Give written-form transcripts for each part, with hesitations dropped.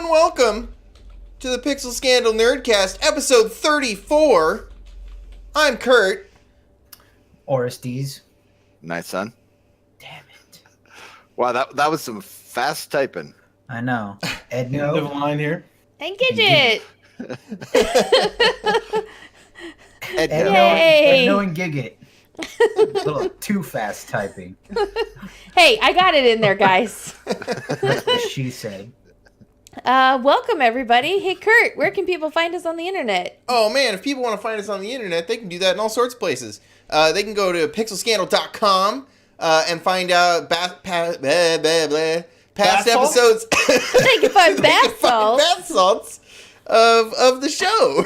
and welcome to the Pixel Scandal Nerdcast, episode 34. I'm Kurt. Oreztes. Nightson. Damn it. Wow, that was some fast typing. I know. Edno. Line here. And Gigett. Edno. Yay. Edno and Gigett. A little too fast typing. Hey, I got it in there, guys. That's what she said. Welcome, everybody. Hey, Kurt, where can people find us on the internet? Oh man, if people want to find us on the internet, they can do that in all sorts of places. They can go to pixelscandal.com and find out past episodes. They can find bath salts. Bath salts of the show.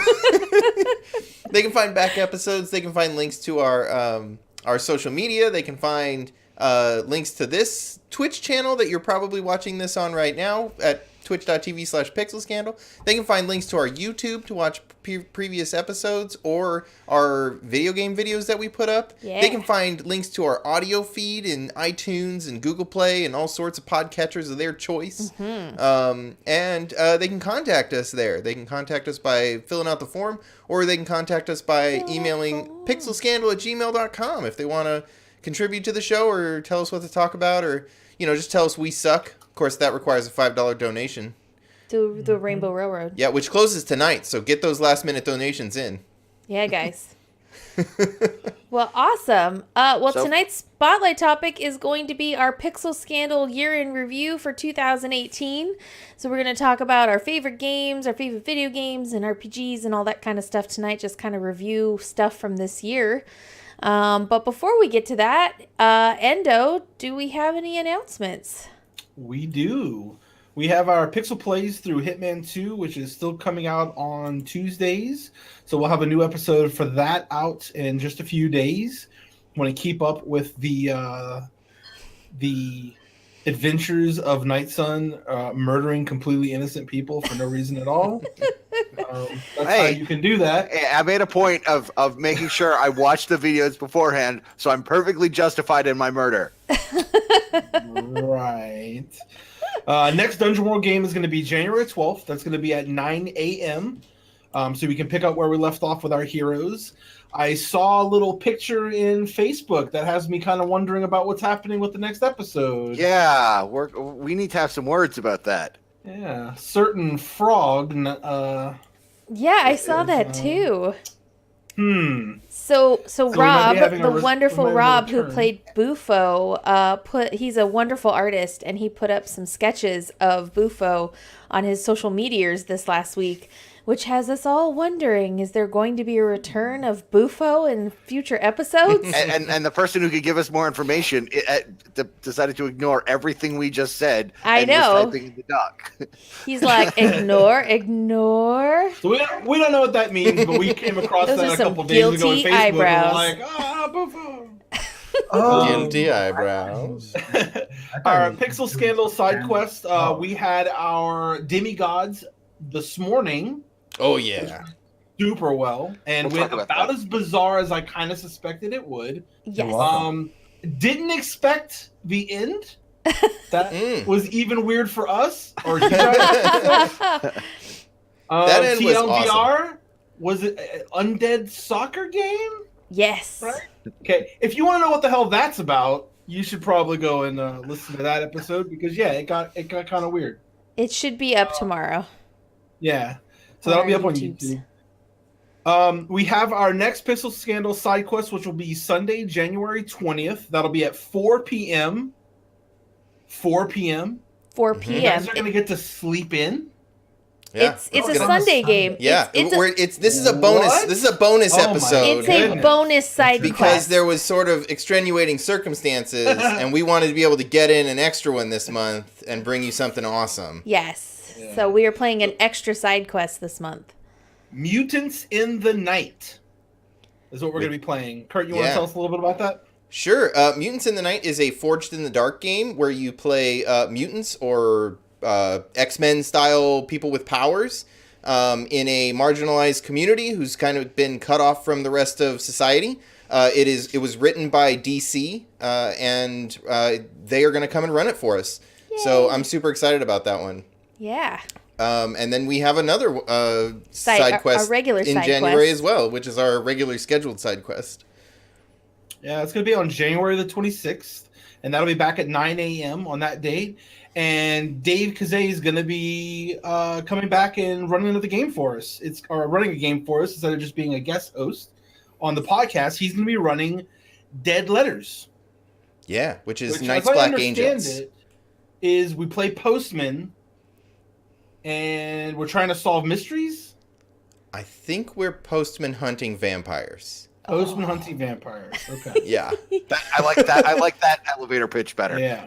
They can find back episodes. They can find links to our social media. They can find links to this Twitch channel that you're probably watching this on right now at twitch.tv/pixelscandal. They can find links to our YouTube to watch previous episodes or our video game videos that we put up. Yeah. They can find links to our audio feed in iTunes and Google Play and all sorts of podcatchers of their choice. Mm-hmm. And they can contact us there. They can contact us by filling out the form, or they can contact us by emailing pixelscandal@gmail.com if they want to contribute to the show or tell us what to talk about, or just tell us we suck. Of course, that requires a $5 donation. To the Rainbow Railroad. Yeah, which closes tonight, so get those last-minute donations in. Yeah, guys. Well, awesome. Tonight's spotlight topic is going to be our Pixel Scandal year in review for 2018. So we're going to talk about our favorite games, our favorite video games, and RPGs and all that kind of stuff tonight. Just kind of review stuff from this year. But before we get to that, Endo, do we have any announcements? We do. We have our Pixel Plays through Hitman 2, which is still coming out on Tuesdays. So we'll have a new episode for that out in just a few days. Want to keep up with the adventures of Nightson murdering completely innocent people for no reason at all. That's how you can do that. I made a point of making sure I watched the videos beforehand, so I'm perfectly justified in my murder. Right. Next Dungeon World game is going to be January 12th. That's going to be at 9 a.m. So we can pick up where we left off with our heroes. I saw a little picture in Facebook that has me kind of wondering about what's happening with the next episode. Yeah, we need to have some words about that. Yeah, certain frog. Yeah, I saw that too. So we might be Rob, having the wonderful Rob who return. played Bufo, he's a wonderful artist, and he put up some sketches of Bufo on his social medias this last week, which has us all wondering, is there going to be a return of Bufo in future episodes? and the person who could give us more information decided to ignore everything we just said. I and know. was typing in the doc. He's like, ignore. So we don't know what that means, but we came across Those are that a some couple days ago on guilty Facebook. eyebrows. And we're like, Buffo. Guilty eyebrows. Our Pixel Scandal side quest, we had our demigods this morning. Oh, yeah. Super well, and We'll went talk about about that. as bizarre as I kind of suspected it would. Yes. Didn't expect the end. That was even weird for us. Or you guys? That end was TLDR was it an undead soccer game? Yes. Right? Okay, if you want to know what the hell that's about, you should probably go and listen to that episode because it got kind of weird. It should be up tomorrow. Yeah, so On that'll be our up on YouTubes. YouTube. We have our next Pixel Scandal side quest, which will be Sunday, January 20th. That'll be at 4 p.m. 4 p.m. 4 You p.m. guys are gonna get to sleep in. Yeah. It's a Okay. Sunday game. Yeah, It's this is a bonus. What? This is a bonus Oh my episode a goodness. bonus side because quest. there was sort of extenuating circumstances, and we wanted to be able to get in an extra one this month and bring you something awesome. Yes. Yeah. So we are playing an extra side quest this month. Mutants in the Night is what we're gonna be playing. Kurt, you want Yeah. to tell us a little bit about that? Sure. Mutants in the Night is a Forged in the Dark game where you play mutants or X-Men style people with powers in a marginalized community who's kind of been cut off from the rest of society. It was written by DC, and they are going to come and run it for us. Yay. So I'm super excited about that one. Yeah. And then we have another side quest a regular in side January quest. as well, which is our regular scheduled side quest. Yeah, it's going to be on January the 26th, and that'll be back at 9 a.m. on that date. And Dave Kazay is going to be coming back and running another game for us. Running a game for us instead of just being a guest host on the podcast. He's going to be running Dead Letters. Yeah, which is Which, Night's as I Black understand Angels. it, is we play postman, and we're trying to solve mysteries. I think we're postman hunting vampires. Postman hunting vampires. Okay. Yeah. I like that. I like that elevator pitch better. Yeah.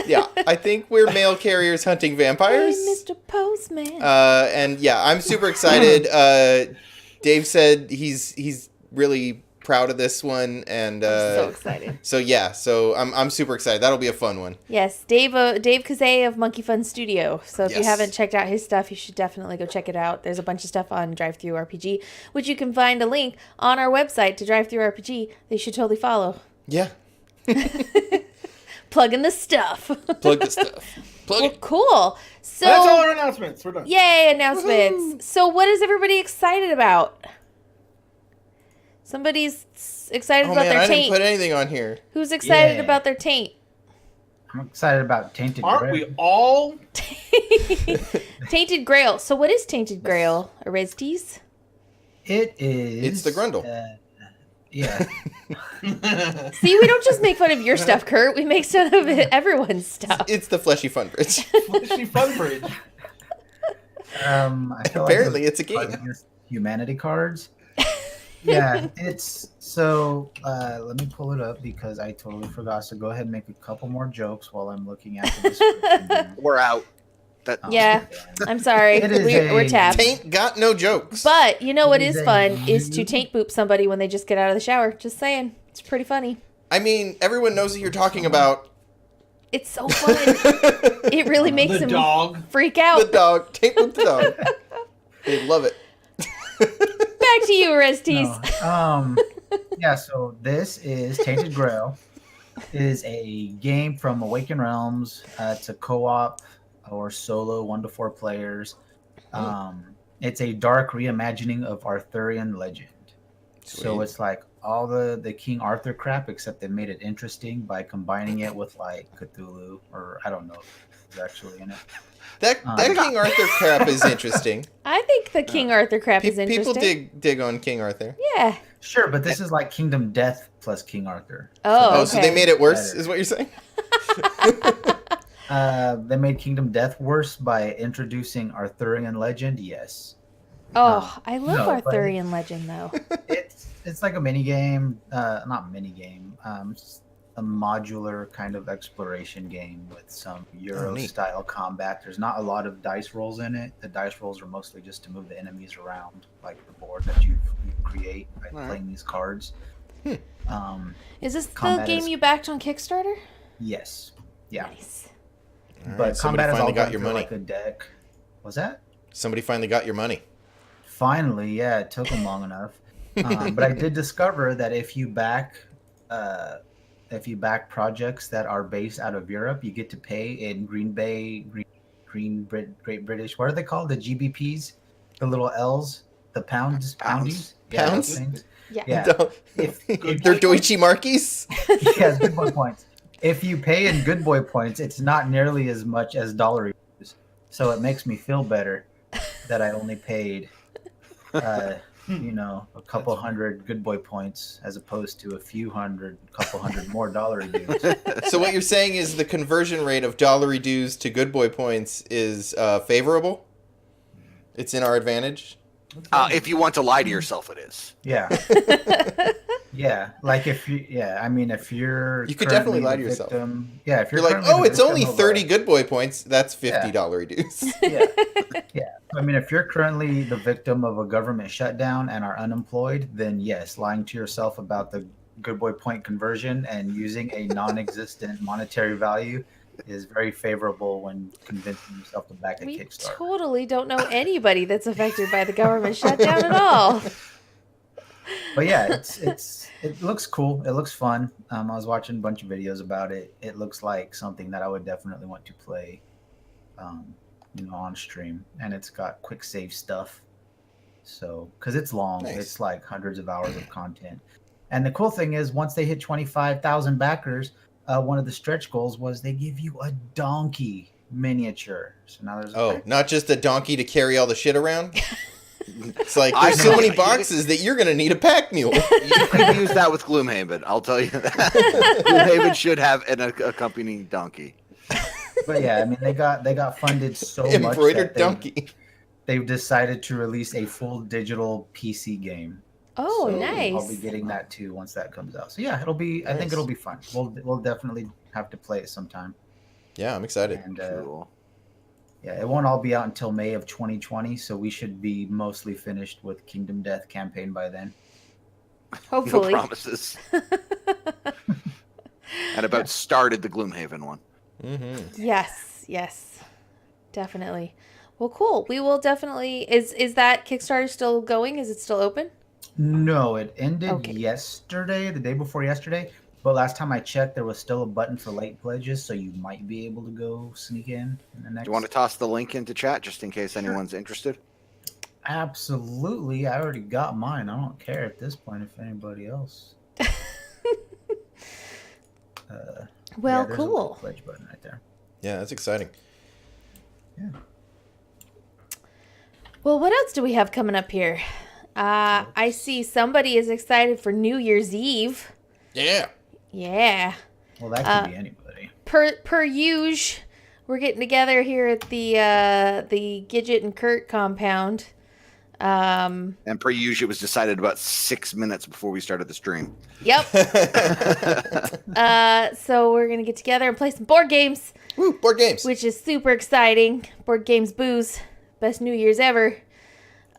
Yeah. I think we're mail carriers hunting vampires. Hey, Mr. Postman. And yeah, I'm super excited. Dave said he's really proud of this one, and I'm so excited. So I'm super excited. That'll be a fun one. Yes, Dave Kazay of Monkey Fun Studio. So if you Yes. haven't checked out his stuff, you should definitely go check it out. There's a bunch of stuff on Drive-Thru RPG, which you can find a link on our website to Drive-Thru RPG. They should totally follow. Yeah. Plugging the stuff. Plug the stuff. Plug Well, it. cool. So That's all our announcements. We're done. yay, announcements. So what is everybody excited about? Somebody's excited Oh about man, their I didn't taint. put anything on here. Who's excited Yeah. about their taint? I'm excited about Tainted Aren't Grail. we all? Tainted Grail. So what is Tainted Grail, Oreztes? It is. It's the Grundle. Yeah. See, we don't just make fun of your stuff, Kurt. We make fun of everyone's stuff. It's the fleshy fun bridge. Fleshy Fun Bridge. I feel Apparently, like it's a game. Humanity cards. Yeah, it's so. Let me pull it up because I totally forgot. So go ahead and make a couple more jokes while I'm looking at the description. here. We're out. That Yeah. I'm sorry. It is We're a- tapped. Taint got no jokes. But you know what It is is a fun is to you- taint boop somebody when they just get out of the shower. Just saying. It's pretty funny. I mean, everyone knows what you're talking about. It's so fun. It really makes The them dog. freak The out. dog. Taint with the dog. They love it. Back to you, Oreztes. No, yeah, so this is Tainted Grail. It is a game from Awaken Realms. It's a co-op or solo 1 to 4 players. It's a dark reimagining of Arthurian legend. So Sweet. it's like all the King Arthur crap, except they made it interesting by combining it with like Cthulhu, or I don't know if it's actually in it. That King Arthur crap is interesting. I think the King Arthur crap is interesting. People dig on King Arthur. Yeah. Sure, but this is like Kingdom Death plus King Arthur. Oh, Oh, so they okay. made it worse, Better. is what you're saying? They made Kingdom Death worse by introducing Arthurian legend. Yes, Oh, I love No, but- Arthurian legend though. it's like a mini game, not mini game. It's a modular kind of exploration game with some Euro neat. style combat. There's not a lot of dice rolls in it. The dice rolls are mostly just to move the enemies around, like the board that you create by Alright. playing these cards. Is this the Combat game is- you backed on Kickstarter? Yes, yeah, Nice. All but right, somebody combat is all finally got done your through, money. like a deck. Was that? Somebody finally got your money. Finally, yeah, it took them long enough. But I did discover that if you back projects that are based out of Europe, you get to pay in Great British. What are they called? The GBPs, the little L's, the poundies. Pounds? Yeah, those Pounds? things. Yeah. Yeah. Don't- If, They're Deutsche Markies? yes, good boy points. If you pay in good boy points, it's not nearly as much as dollar use. So it makes me feel better that I only paid, a couple hundred good boy points as opposed to couple hundred more dollar dues. So what you're saying is the conversion rate of dollary dues to good boy points is favorable? It's in our advantage? If you want to lie to yourself, it is. Yeah. Yeah. Like if you're You could definitely currently lie the to yourself. victim- Yeah. If You're you're like, currently oh, the it's only victim of a- 30 good boy points. That's $50 dues. Yeah. Yeah. I mean, if you're currently the victim of a government shutdown and are unemployed, then yes, lying to yourself about the good boy point conversion and using a non-existent monetary value is very favorable when convincing yourself to back a We Kickstarter. totally don't know anybody that's affected by the government shutdown at all. But yeah, it looks cool. It looks fun. I was watching a bunch of videos about it. It looks like something that I would definitely want to play. on stream, and it's got quick save stuff. So, because it's long, Nice. it's like hundreds of hours of content. And the cool thing is, once they hit 25,000 backers, one of the stretch goals was they give you a donkey miniature. So now there's not just a donkey to carry all the shit around. It's like there's so many boxes that you're gonna need a pack mule. You could use that with Gloomhaven. I'll tell you that. Gloomhaven should have an accompanying donkey. But yeah, I mean they got funded so much Embroidered that donkey. they've decided to release a full digital PC game. Oh, So nice. I'll be getting that too once that comes out. So yeah, it'll be. I think Nice. it'll be fun. We'll definitely have to play it sometime. Yeah, I'm excited. And Cool. yeah, it won't all be out until May of 2020, so we should be mostly finished with Kingdom Death campaign by then. Hopefully. No promises. And about started the Gloomhaven one. Mm-hmm. Yes, definitely. Well, cool. We will definitely. Is that Kickstarter still going? Is it still open? No, it ended Okay. yesterday, the day before yesterday. But last time I checked, there was still a button for late pledges, so you might be able to go sneak in the next. Do you want to toss the link into chat just in case anyone's interested? Absolutely. I already got mine. I don't care at this point if anybody else. Well, there's a cool. late pledge button right there. Yeah, that's exciting. Well, what else do we have coming up here? I see somebody is excited for New Year's Eve. Yeah. Yeah. Well, that could be anybody. Per usual, we're getting together here at the Gigett and Kurt compound. And per usual, it was decided about 6 minutes before we started the stream. Yep. So we're gonna get together and play some board games, Woo, board games. which is super exciting. Board games, booze, best New Year's ever.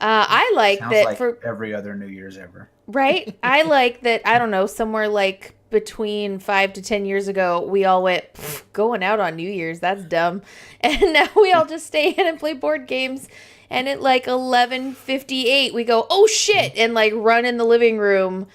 I like Sounds that like for every other New Year's ever. right. I like that. I don't know, somewhere like between 5 to 10 years ago, we all went going out on New Year's. That's dumb, and now we all just stay in and play board games. And at like 11:58, we go, oh shit, and like run in the living room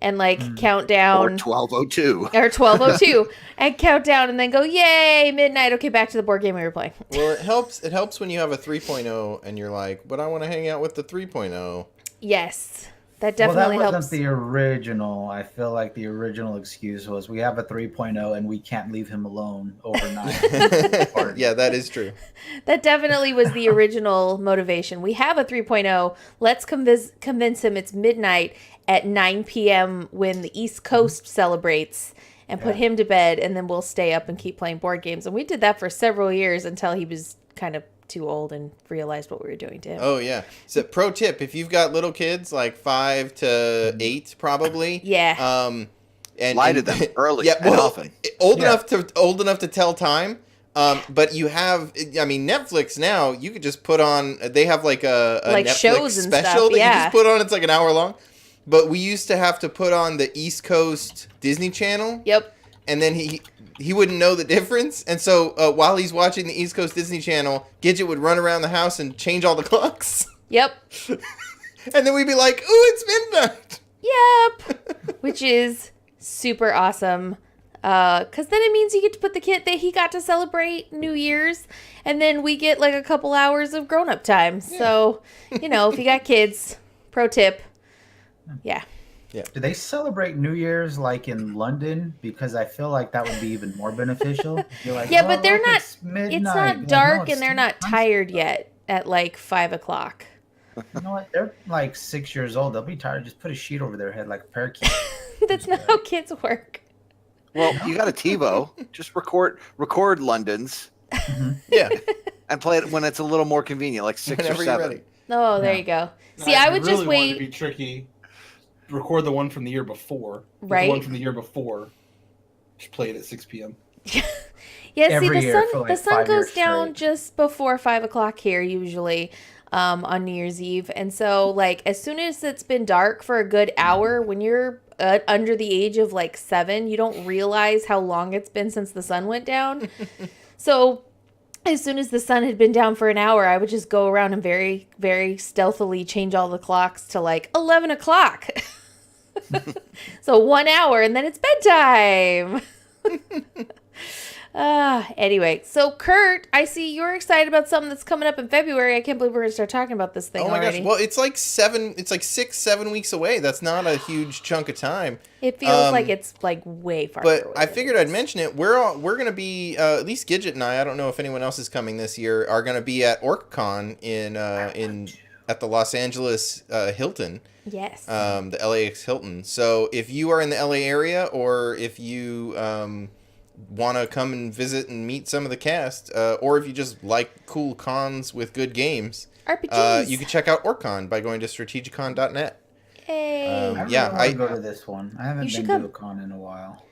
and like count down. Or 12:02. Or 12:02 and count down and then go, yay, midnight. Okay, back to the board game we were playing. Well, it helps when you have a 3.0 and you're like, but I want to hang out with the 3.0. Yes, that definitely well, that helps. wasn't the original. I feel like the original excuse was we have a 3.0 and we can't leave him alone overnight. Yeah, that is true. That definitely was the original motivation. We have a 3.0. Let's convince him it's midnight at 9 p.m. when the East Coast celebrates and put him to bed, and then we'll stay up and keep playing board games. And we did that for several years until he was kind of too old and realized what we were doing to him. Oh, yeah. So, pro tip, if you've got little kids, like 5 to 8 probably. Yeah. Lie to them early and often. Old enough to tell time. But you have, I mean, Netflix now, you could just put on, they have like a Like Netflix shows and special stuff, that yeah. you just put on. It's like an hour long. But we used to have to put on the East Coast Disney Channel. Yep. And then he wouldn't know the difference. And so while he's watching the East Coast Disney Channel, Gidget would run around the house and change all the clocks. Yep. And then we'd be like, ooh, it's midnight. Yep. Which is super awesome. Because then it means you get to put the kid that he got to celebrate New Year's, and then we get like a couple hours of grown-up time. Yeah. So, if you got kids, pro tip. Yeah. Do they celebrate New Year's like in London? Because I feel like that would be even more beneficial. Like, yeah, but they're not. It's midnight. It's not dark, and they're not tired yet at like 5 o'clock. You know what? They're like 6 years old. They'll be tired. Just put a sheet over their head like a parakeet. That's not how kids work. Well, you got a TiVo. Just record London's. Yeah. And play it when it's a little more convenient, like 6 Whenever or you're 7. ready. Oh, there you go. See, I would just really want it to wait. be tricky. Record the one from the year before. Right. The one from the year before. Just play it at 6 p.m. Yeah, Every see, year for like the sun 5 goes years down straight. just before 5 o'clock here usually on New Year's Eve. And so, like, as soon as it's been dark for a good hour, when you're under the age of, like, 7, you don't realize how long it's been since the sun went down. So as soon as the sun had been down for an hour, I would just go around and very, very stealthily change all the clocks to, like, 11 o'clock. So 1 hour, and then it's bedtime. Anyway, so Kurt, I see you're excited about something that's coming up in February. I can't believe we're gonna start talking about this thing Oh my already. gosh! Well, it's like 6-7 weeks away. That's not a huge chunk of time. It feels like it's like way far. But I figured I'd mention it. We're gonna be at least Gigett and I don't know if anyone else is coming this year. Are gonna be at OrcCon in at the Los Angeles Hilton. Yes. The LAX Hilton. So if you are in the LA area, or if you want to come and visit and meet some of the cast, or if you just like cool cons with good games, RPGs. you can check out OrcCon by going to strategicon.net. Hey. I go to this one. I haven't You been should to a con in a while.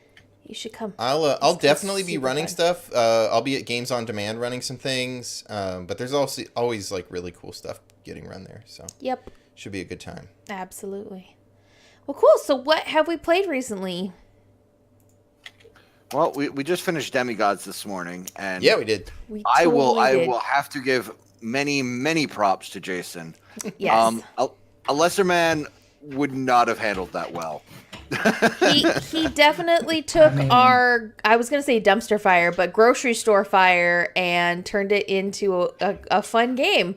You should come. I'll definitely be super running fun. stuff. I'll be at Games on Demand running some things. But there's also always like really cool stuff getting run there. So Yep. should be a good time. Absolutely. Well, cool. So what have we played recently? Well, we just finished Demigods this morning, and Yeah, we did. We I totally did. will have to give many props to Jason. Yes. A lesser man would not have handled that well. he definitely took I mean- I was going to say dumpster fire, but grocery store fire, and turned it into a fun game.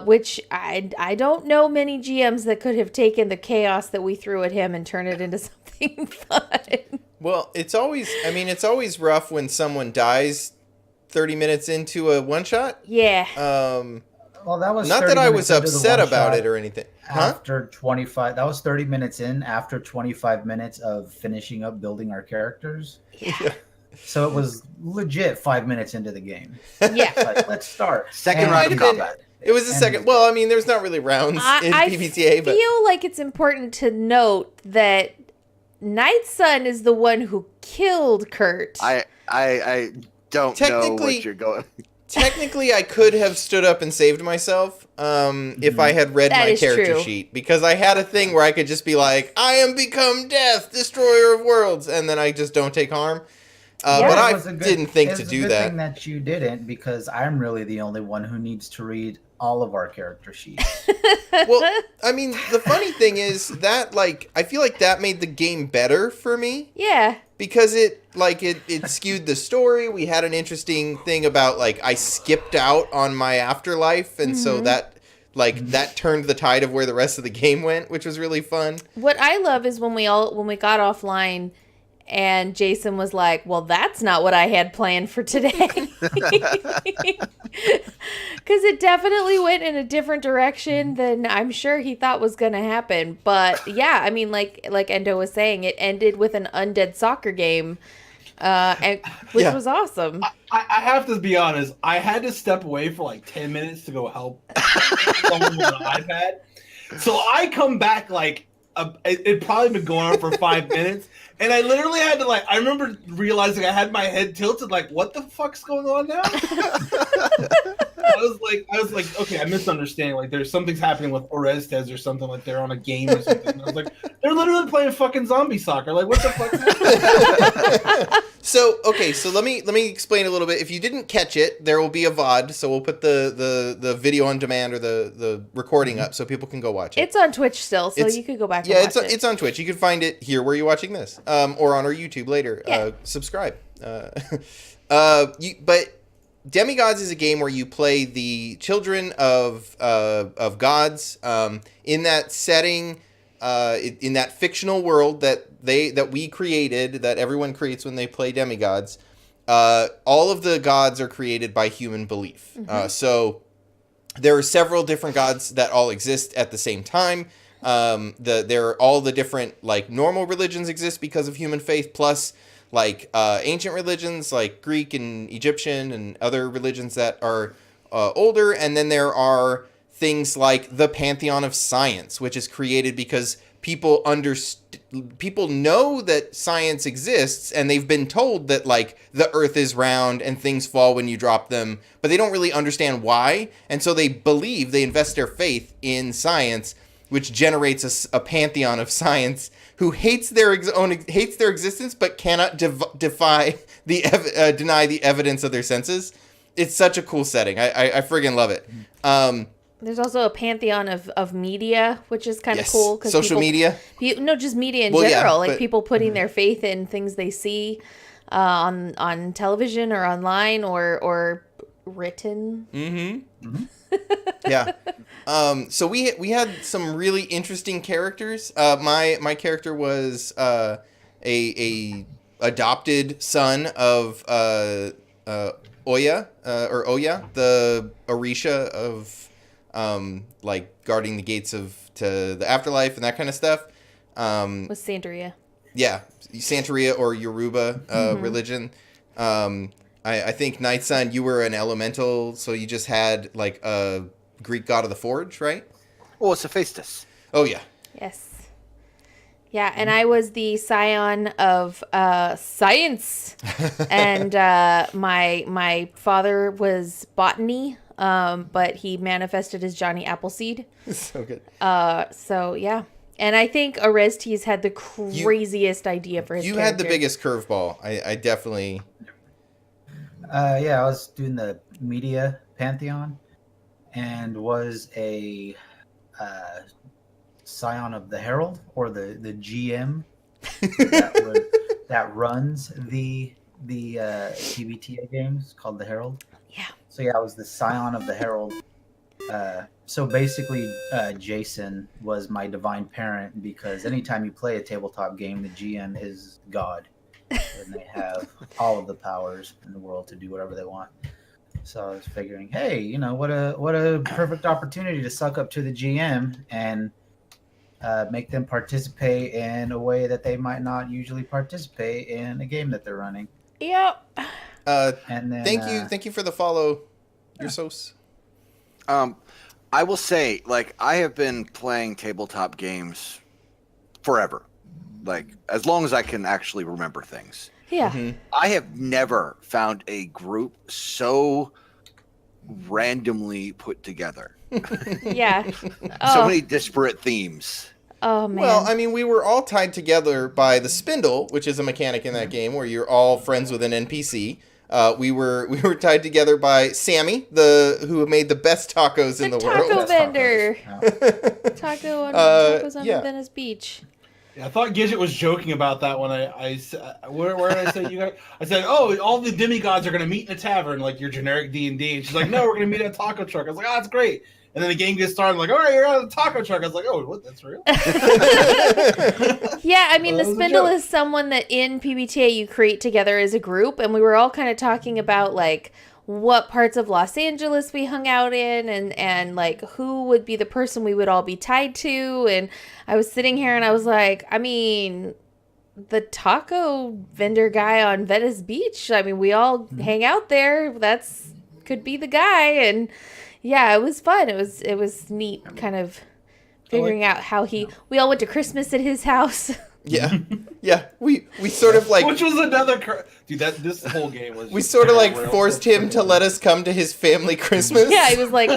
Which I don't know many GMs that could have taken the chaos that we threw at him and turned it into something fun. Well, it's always rough when someone dies 30 minutes into a one shot. Yeah. Well, that was Not 30 that I minutes was into the upset one about shot it or anything. Huh? After 25, that was 30 minutes in after 25 minutes of finishing up building our characters. Yeah. So it was legit 5 minutes into the game. Yeah. Like, let's start. Second And- round of combat. It was the second. Well, I mean, there's not really rounds in I PBTA, but feel like it's important to note that Nightson is the one who killed Kurt. I don't know Technically- what you're going. technically I could have stood up and saved myself if I had read That my is character true. sheet, because I had a thing where I could just be like, I am become death, destroyer of worlds, and then I just don't take harm. Yeah. But It I was a good- didn't think it to was a do good that. thing that you didn't, because I'm really the only one who needs to read all of our character sheets. Well, I mean, the funny thing is that, like, I feel like that made the game better for me, Yeah. because it skewed the story. We had an interesting thing about, like, I skipped out on my afterlife, and so that turned the tide of where the rest of the game went, which was really fun. What I love is when we got offline and Jason was like, well, that's not what I had planned for today. Because it definitely went in a different direction than I'm sure he thought was going to happen. But yeah, I mean, like Endo was saying, it ended with an undead soccer game, which Yeah. was awesome. I have to be honest. I had to step away for like 10 minutes to go help someone with an iPad. So I come back like it'd probably been going on for 5 minutes, and I literally had to I remember realizing I had my head tilted, like, what the fuck's going on now? I was like, okay, I'm misunderstanding. Like, there's something's happening with Oreztes or something. Like, they're on a game or something. And I was like, they're literally playing fucking zombie soccer. Like, what the fuck? So let me explain a little bit. If you didn't catch it, there will be a VOD, so we'll put the video on demand or the recording up so people can go watch it. It's on Twitch still, so It's- you could go back Yeah, and watch it. it's on Twitch. You can find it here where you're watching this, or on our YouTube later. Yeah. Subscribe. But Demigods is a game where you play the children of gods in that setting, in that fictional world that we created, that everyone creates when they play Demigods. All of the gods are created by human belief. So there are several different gods that all exist at the same time. There are all the different normal religions exist because of human faith, plus ancient religions like Greek and Egyptian and other religions that are older, and then there are things like the pantheon of science, which is created because people know that science exists, and they've been told that the earth is round and things fall when you drop them, but they don't really understand why, and so they invest their faith in science, which generates a pantheon of science who hates their existence but cannot deny the evidence of their senses. It's such a cool setting. I friggin' love it. There's also a pantheon of media, which is kind of Yes. cool. Social media? No, just media in Well, yeah, general. but- People putting their faith in things they see. on television or online or written. Yeah. So we had some really interesting characters. My character was a adopted son of Oya, the Orisha of like guarding the gates to the afterlife and that kind of stuff. With Santeria. Yeah, Santeria or Yoruba religion. I think Nightson, you were an elemental, so you just had like a Greek god of the forge, right? Oh, it's Hephaestus. Oh yeah. Yes. Yeah, and I was the scion of science, and my father was botany, but he manifested as Johnny Appleseed. So good. So yeah, and I think Oreztes had the craziest idea for his. You character. had the biggest curveball. I definitely. I was doing the media pantheon, and was a scion of the Herald, or the GM that runs the PBTA games, called the Herald. Yeah. So yeah, I was the scion of the Herald. So basically, Jason was my divine parent, because anytime you play a tabletop game, the GM is God, and they have all of the powers in the world to do whatever they want. So I was figuring, hey, what a perfect opportunity to suck up to the GM and make them participate in a way that they might not usually participate in a game that they're running. Yep. And then, thank you for the follow. You're so. I will say, like, I have been playing tabletop games forever, like as long as I can actually remember things. Yeah. Mm-hmm. I have never found a group so randomly put together. Yeah. So many disparate themes. Oh man. Well, I mean, we were all tied together by the spindle, which is a mechanic in that game where you're all friends with an NPC. We were tied together by Sammy, who made the best tacos in the world. Taco vendor. Tacos on Venice Beach. Yeah, I thought Gigett was joking about that when where did I say you guys? I said, oh, all the demigods are going to meet in a tavern, like your generic D&D. And she's like, no, we're going to meet at a taco truck. I was like, oh, that's great. And then the game gets started, like, all right, you're at a taco truck. I was like, oh, what? That's real? Yeah, I mean, Well, the that was a spindle joke. is someone that in PBTA you create together as a group, and we were all kind of talking about, like, what parts of Los Angeles we hung out in, and like, who would be the person we would all be tied to, and I was sitting here and I was like, I mean, the taco vendor guy on Venice Beach, I mean, we all hang out there, could be the guy, and yeah, it was fun. It was neat, kind of figuring out how we all went to Christmas at his house. Yeah, yeah. We sort of like Which was another... Dude, this whole game was... we just sort of like real. forced him to let us come to his family Christmas. Yeah, he was like,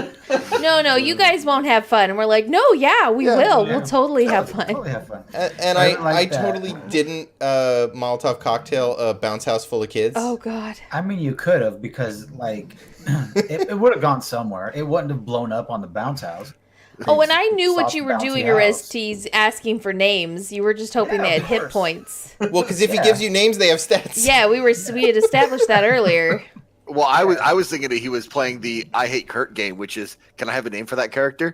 no, you guys won't have fun. And we're like, no, yeah, we will. Yeah. We'll totally have Totally fun. have fun. And I I really like that. totally didn't Molotov cocktail a bounce house full of kids. Oh, God. I mean, you could have, because like it would have gone somewhere. It wouldn't have blown up on the bounce house. Oh, and I knew what Soft you were bouncy doing, house. Orestes, asking for names. You were just hoping Yeah, they had of hit course. points. Well, because if he Yeah. gives you names, they have stats. Yeah, we had established that earlier. Well, I was thinking that he was playing the I Hate Kurt game, which is, can I have a name for that character?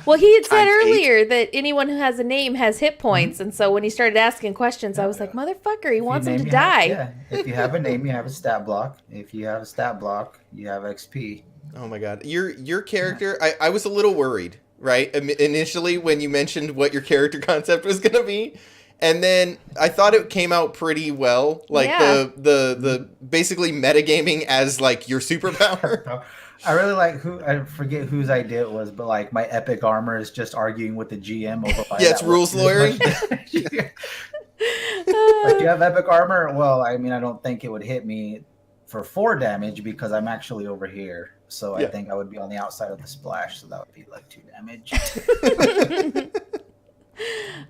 Well, he had said Times 8. earlier that anyone who has a name has hit points, and so when he started asking questions, I was like, motherfucker, he wants him to die. If you have a name, you have a stat block. If you have a stat block, you have XP. Oh my God, your character. I was a little worried, right? Initially, when you mentioned what your character concept was gonna be, and then I thought it came out pretty well. Like Yeah. Mm-hmm. the basically metagaming as like your superpower. I really like I forget whose idea it was, but like my epic armor is just arguing with the GM over why Yeah, it's that rules wasn't as lawyering. much damage. Like, you have epic armor? Well, I mean, I don't think it would hit me for 4 damage because I'm actually over here. So Yeah. I think I would be on the outside of the splash, so that would be like 2 damage.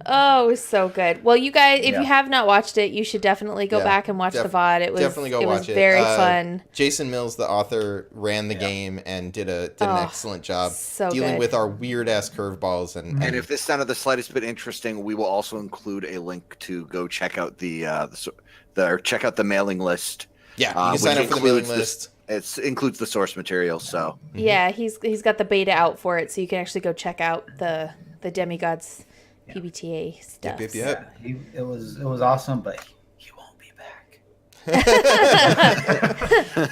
Oh, it was so good. Well, you guys, if Yeah. you have not watched it, you should definitely go Yeah, back and watch the VOD. It was definitely go it was watch it. very fun. Jason Mills, the author, ran the game and did an excellent job so dealing good. with our weird ass curveballs And if this sounded the slightest bit interesting, we will also include a link to go check out the or check out the mailing list. Yeah, you can sign up for the mailing list. It includes the source material. So Yeah, he's got the beta out for it, so you can actually go check out the Demigods PBTA stuff. Yep. Yeah, it was awesome, but he won't be back.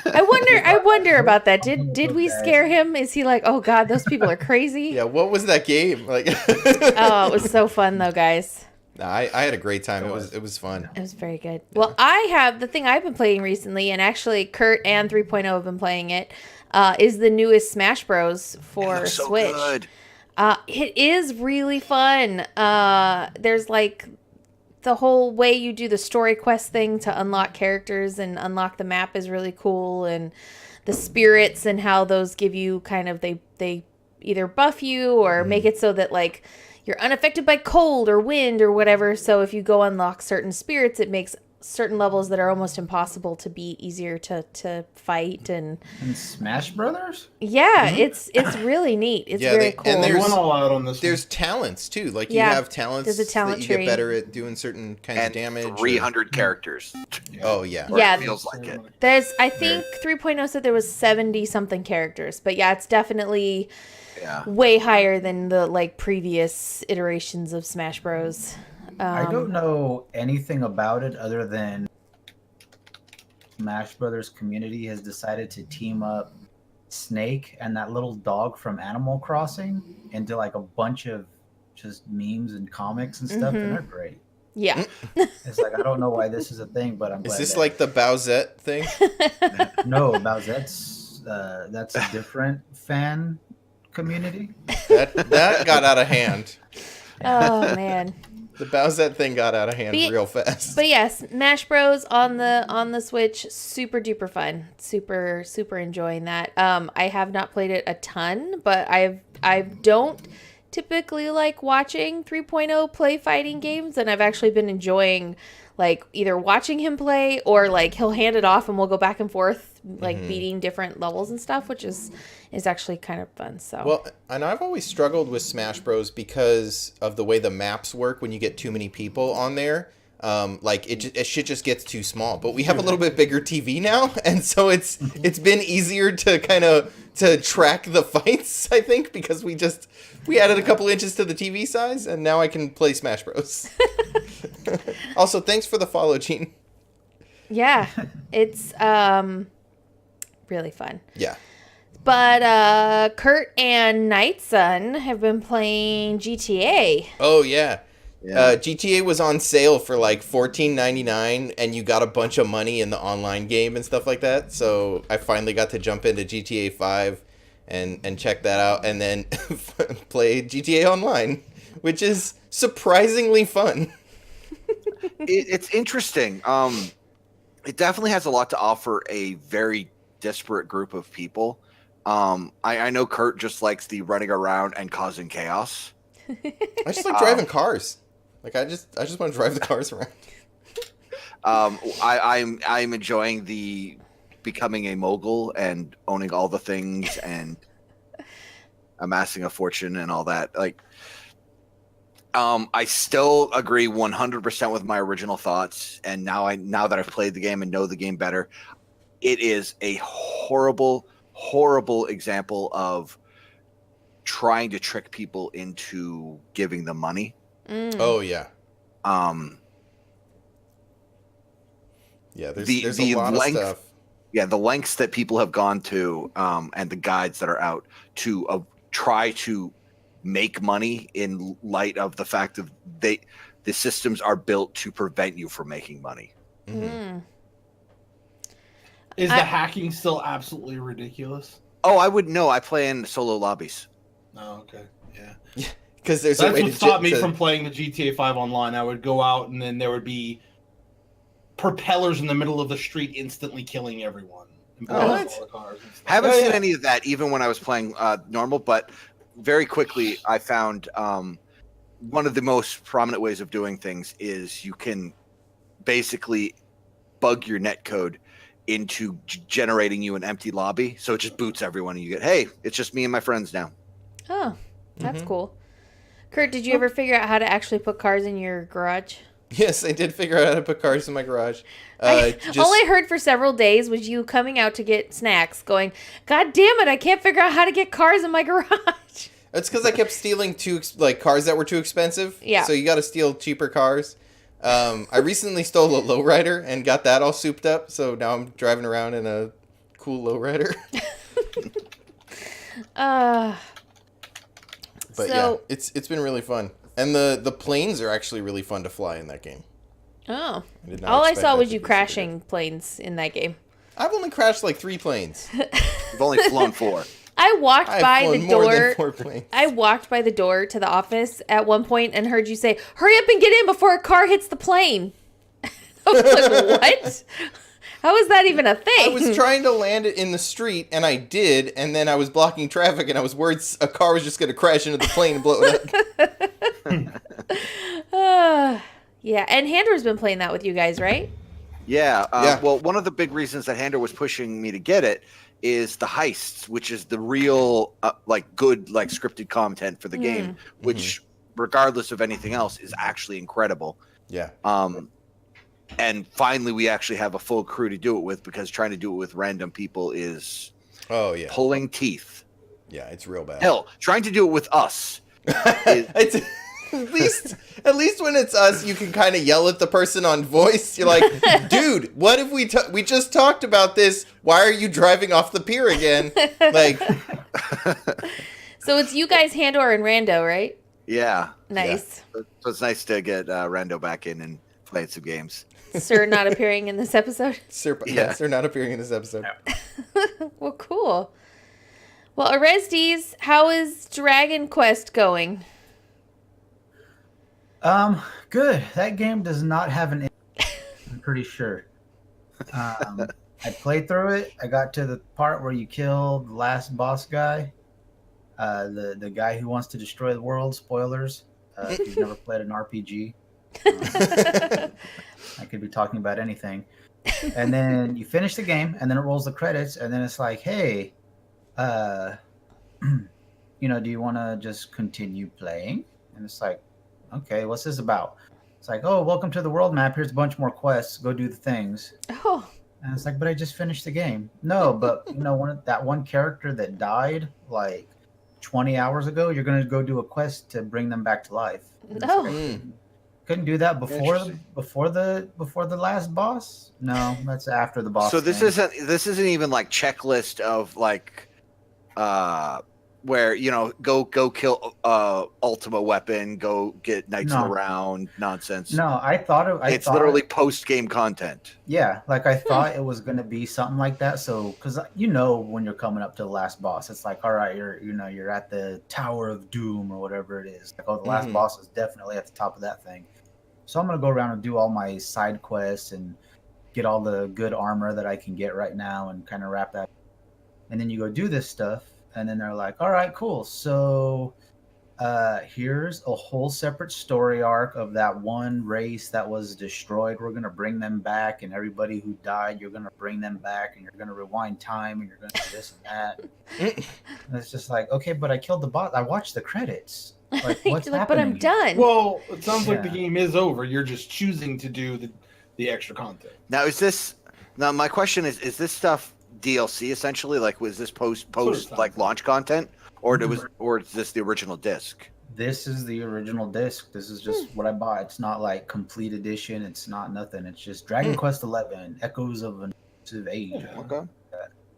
I wonder about that. Did we scare him? Is he like, oh god, those people are crazy? Yeah, what was that game? Like Oh, it was so fun though, guys. No, I had a great time. It was fun. It was very good. Well, I have the thing I've been playing recently, and actually Kurt and 3.0 have been playing it, is the newest Smash Bros. For so Switch. good. It is really fun. There's like the whole way you do the story quest thing to unlock characters and unlock the map is really cool, and the spirits and how those give you kind of they either buff you or make it so that like you're unaffected by cold or wind or whatever. So if you go unlock certain spirits, it makes certain levels that are almost impossible to beat easier to fight. And Smash Brothers? yeah, it's really neat. It's very cool. And They went all out on this. There's talents too. Like you Yeah, have talents there's a talent that you tree. get better at doing certain kinds of And damage. 300 characters. Oh yeah. Or Yeah. it feels like it. There's, I think 3.0 said there was 70 something characters, but yeah, it's definitely Yeah. way higher than the like previous iterations of Smash Bros. I don't know anything about it other than Smash Brothers community has decided to team up Snake and that little dog from Animal Crossing into like a bunch of just memes and comics and stuff, and they're great. Yeah. It's like I don't know why this is a thing, but I'm glad. Is this that- like the Bowsette thing? no that's a different fan community. That got out of hand. Oh man. The Bowsette thing got out of hand But- real fast. But yes, Smash Bros on the Switch, super duper fun. Super enjoying that. I have not played it a ton, but I don't typically like watching 3.0 play fighting games, and I've actually been enjoying like either watching him play or like he'll hand it off and we'll go back and forth like beating different levels and stuff, which is actually kind of fun. So Well, and I've always struggled with Smash Bros because of the way the maps work when you get too many people on there. Like it shit just gets too small. But we have a little bit bigger TV now, and so it's been easier to kind of to track the fights. I think because we added a couple inches to the TV size, and now I can play Smash Bros. Also, thanks for the follow, Gene. yeah, it's really fun. Yeah. But Kurt and Nightson have been playing GTA. Oh yeah. Yeah. GTA was on sale for like $14.99, and you got a bunch of money in the online game and stuff like that. So I finally got to jump into GTA 5 and check that out, and then play GTA Online, which is surprisingly fun. It's interesting. It definitely has a lot to offer a very disparate group of people. I know Kurt just likes the running around and causing chaos. I just like driving cars. Like I just want to drive the cars around. I'm enjoying the becoming a mogul and owning all the things and amassing a fortune and all that. Like, I still agree 100% with my original thoughts. And now that I've played the game and know the game better, it is a horrible, horrible example of trying to trick people into giving them money. Oh yeah. Yeah, there's a lot of stuff. Yeah, the lengths that people have gone to, and the guides that are out to try to make money in light of the fact of the systems are built to prevent you from making money. Is the hacking still absolutely ridiculous? Oh, I wouldn't know. I play in solo lobbies. Oh, okay. Yeah. Because there's a That's way what to stopped me from playing the GTA 5 online. I would go out and then there would be propellers in the middle of the street instantly killing everyone. And blowing up all the cars and stuff. Haven't seen any of that even when I was playing normal, but very quickly I found one of the most prominent ways of doing things is you can basically bug your netcode into generating you an empty lobby. So it just boots everyone and you get, hey, it's just me and my friends now. Oh, that's cool. Kurt, did you ever figure out how to actually put cars in your garage? Yes, I did figure out how to put cars in my garage. All I heard for several days was you coming out to get snacks, going, "God damn it, I can't figure out how to get cars in my garage." It's because I kept stealing cars that were too expensive. Yeah. So you got to steal cheaper cars. I recently stole a lowrider and got that all souped up. So now I'm driving around in a cool lowrider. But yeah, it's been really fun. And the planes are actually really fun to fly in that game. Oh. All I saw was you crashing planes in that game. I've only crashed like 3 planes. You've only flown 4. I walked by the more than door. 4 planes. I walked by the door to the office at one point and heard you say, "Hurry up and get in before a car hits the plane." I was like, what? How is that even a thing? I was trying to land it in the street, and I did, and then I was blocking traffic, and I was worried a car was just going to crash into the plane and blow it up. Yeah, and Handor's been playing that with you guys, right? Yeah. Yeah. Well, one of the big reasons that Handor was pushing me to get it is the heists, which is the real, good, scripted content for the game, which, regardless of anything else, is actually incredible. Yeah. And finally, we actually have a full crew to do it with, because trying to do it with random people is pulling teeth. Yeah, it's real bad. Hell, trying to do it with us. It's, at least when it's us, you can kind of yell at the person on voice. You're like, dude, what if we just talked about this? Why are you driving off the pier again? Like, so it's you guys, Handor and Rando, right? Yeah. Nice. Yeah. So it's nice to get Rando back in and playing some games. Sir not appearing in this episode? Yes, they're not appearing in this episode. Well, cool. Well, Oreztes, how is Dragon Quest going? Good. That game does not have an end, I'm pretty sure. I played through it. I got to the part where you kill the last boss guy. The guy who wants to destroy the world. Spoilers. If you've never played an RPG. I could be talking about anything. And then you finish the game, and then it rolls the credits, and then it's like, hey, do you want to just continue playing? And it's like, okay, what's this about? It's like, oh, welcome to the world map. Here's a bunch more quests. Go do the things. Oh. And it's like, but I just finished the game. No, but that one character that died like 20 hours ago, you're gonna go do a quest to bring them back to life. Oh. Couldn't do that before the last boss. No, that's after the boss. So this isn't even like checklist of where go kill Ultima weapon, go get Nightson around nonsense. No, I thought it's literally post game content. Yeah, I thought it was gonna be something like that. So, because when you're coming up to the last boss, it's like, all right, you're at the Tower of Doom or whatever it is. Like, oh, the last boss is definitely at the top of that thing. So I'm gonna go around and do all my side quests and get all the good armor that I can get right now and kind of wrap that. And then you go do this stuff. And then they're like, all right, cool. So here's a whole separate story arc of that one race that was destroyed. We're going to bring them back. And everybody who died, you're going to bring them back. And you're going to rewind time. And you're going to do this and that. And it's just like, okay, but I killed the boss. I watched the credits. Like, what's happening? But I'm done. Well, it sounds like the game is over. You're just choosing to do the extra content. Now, my question is this stuff DLC essentially? Like, was this post launch content, or is this the original disc? This is the original disc. This is just what I bought. It's not like complete edition. It's not nothing. It's just Dragon Quest XI, Echoes of an Elusive Age. Yeah, okay.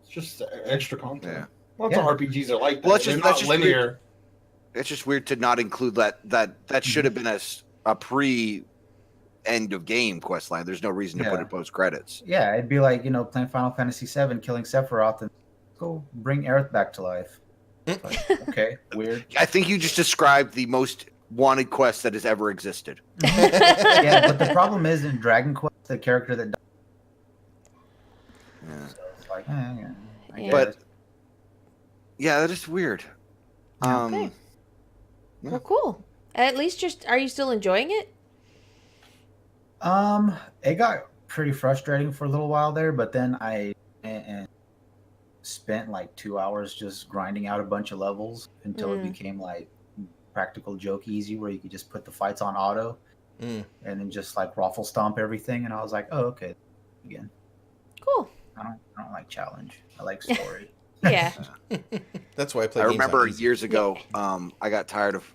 It's just extra content. Yeah. Lots of RPGs are like that. Well, They're not linear. Weird. It's just weird to not include that should have been a pre end of game quest line. There's no reason to put it post credits. Yeah, it'd be like, playing Final Fantasy VII, killing Sephiroth, and go bring Aerith back to life. Like, okay, weird. I think you just described the most wanted quest that has ever existed. Yeah, but the problem is in Dragon Quest, the character that died. Yeah. So it's like, I get but it. yeah, that is weird. Okay. Well, cool. At least are you still enjoying it? It got pretty frustrating for a little while there, but then I spent like 2 hours just grinding out a bunch of levels until it became like practical joke easy, where you could just put the fights on auto and then just like raffle stomp everything. And I was like, oh, okay, again. Cool. I don't like challenge. I like story. Yeah. That's why I play. I games remember on easy. years ago, I got tired of.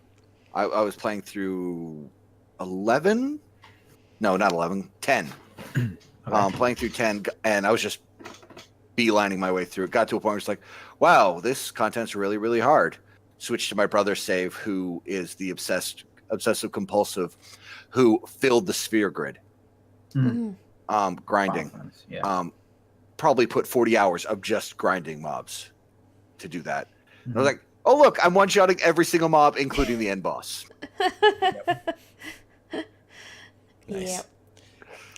I was playing through 11. No, not 11. 10. Okay. Playing through 10, and I was just beelining my way through it. Got to a point where it's like, wow, this content's really, really hard. Switched to my brother's save, who is the obsessive compulsive, who filled the sphere grid. Mhm. Grinding. Confidence, yeah. Probably put 40 hours of just grinding mobs to do that. And I was Mhm. like, oh look, I'm one-shotting every single mob, including the end boss. Nice. Yep.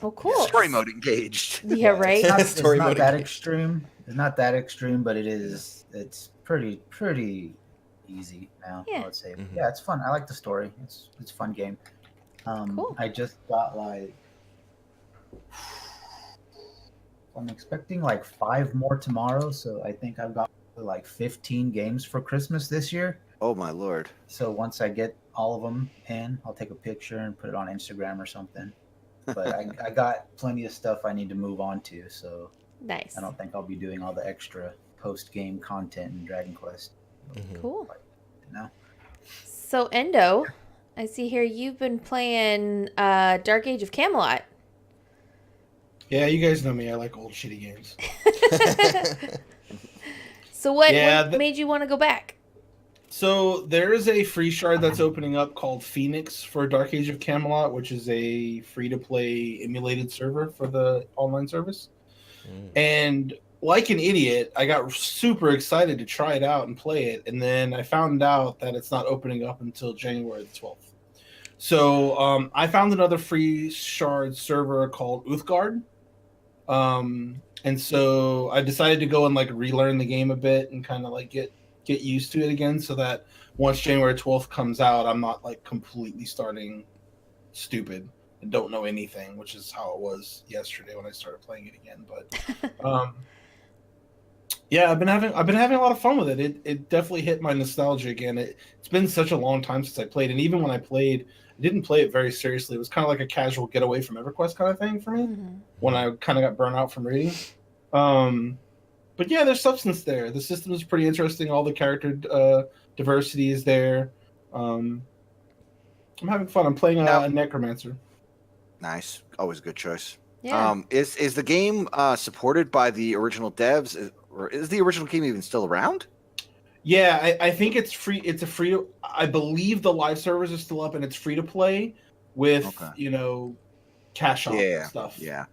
Oh, cool. Story mode engaged. Yeah, right. It's not, Story mode that engaged. extreme. It's not that extreme, but it's pretty easy now. Yeah. I would say. Mhm. Yeah, it's fun. I like the story. It's a fun game. Cool. I just got like, I'm expecting like 5 more tomorrow, so I think I've got like 15 games for Christmas this year. Oh my lord. So once I get all of them in, I'll take a picture and put it on Instagram or something. But I got plenty of stuff I need to move on to, so Nice. I don't think I'll be doing all the extra post-game content in Dragon Quest. Cool. No. So, Endo, I see here you've been playing Dark Age of Camelot. Yeah, you guys know me. I like old shitty games. So what Yeah, made you want to go back? So there is a free shard that's opening up called Phoenix for Dark Age of Camelot, which is a free-to-play emulated server for the online service. And like an idiot, I got super excited to try it out and play it, and then I found out that it's not opening up until January the 12th. So I found another free shard server called Uthgard. And so I decided to go and like relearn the game a bit and kind of like get used to it again, so that once January 12th comes out, I'm not like completely starting stupid and don't know anything, which is how it was yesterday when I started playing it again. But yeah, I've been having a lot of fun with it. It definitely hit my nostalgia again. It's been such a long time since I played, and even when I played, I didn't play it very seriously. It was kind of like a casual getaway from EverQuest kind of thing for me when I kind of got burnt out from reading. But yeah, there's substance there. The system is pretty interesting. All the character diversity is there. I'm having fun. I'm playing a necromancer. Nice. Always a good choice. Yeah. Is the game supported by the original devs? Or is the original game even still around? Yeah, I think it's free. It's a free. I believe the live servers are still up, and it's free to play with cash on stuff. Yeah.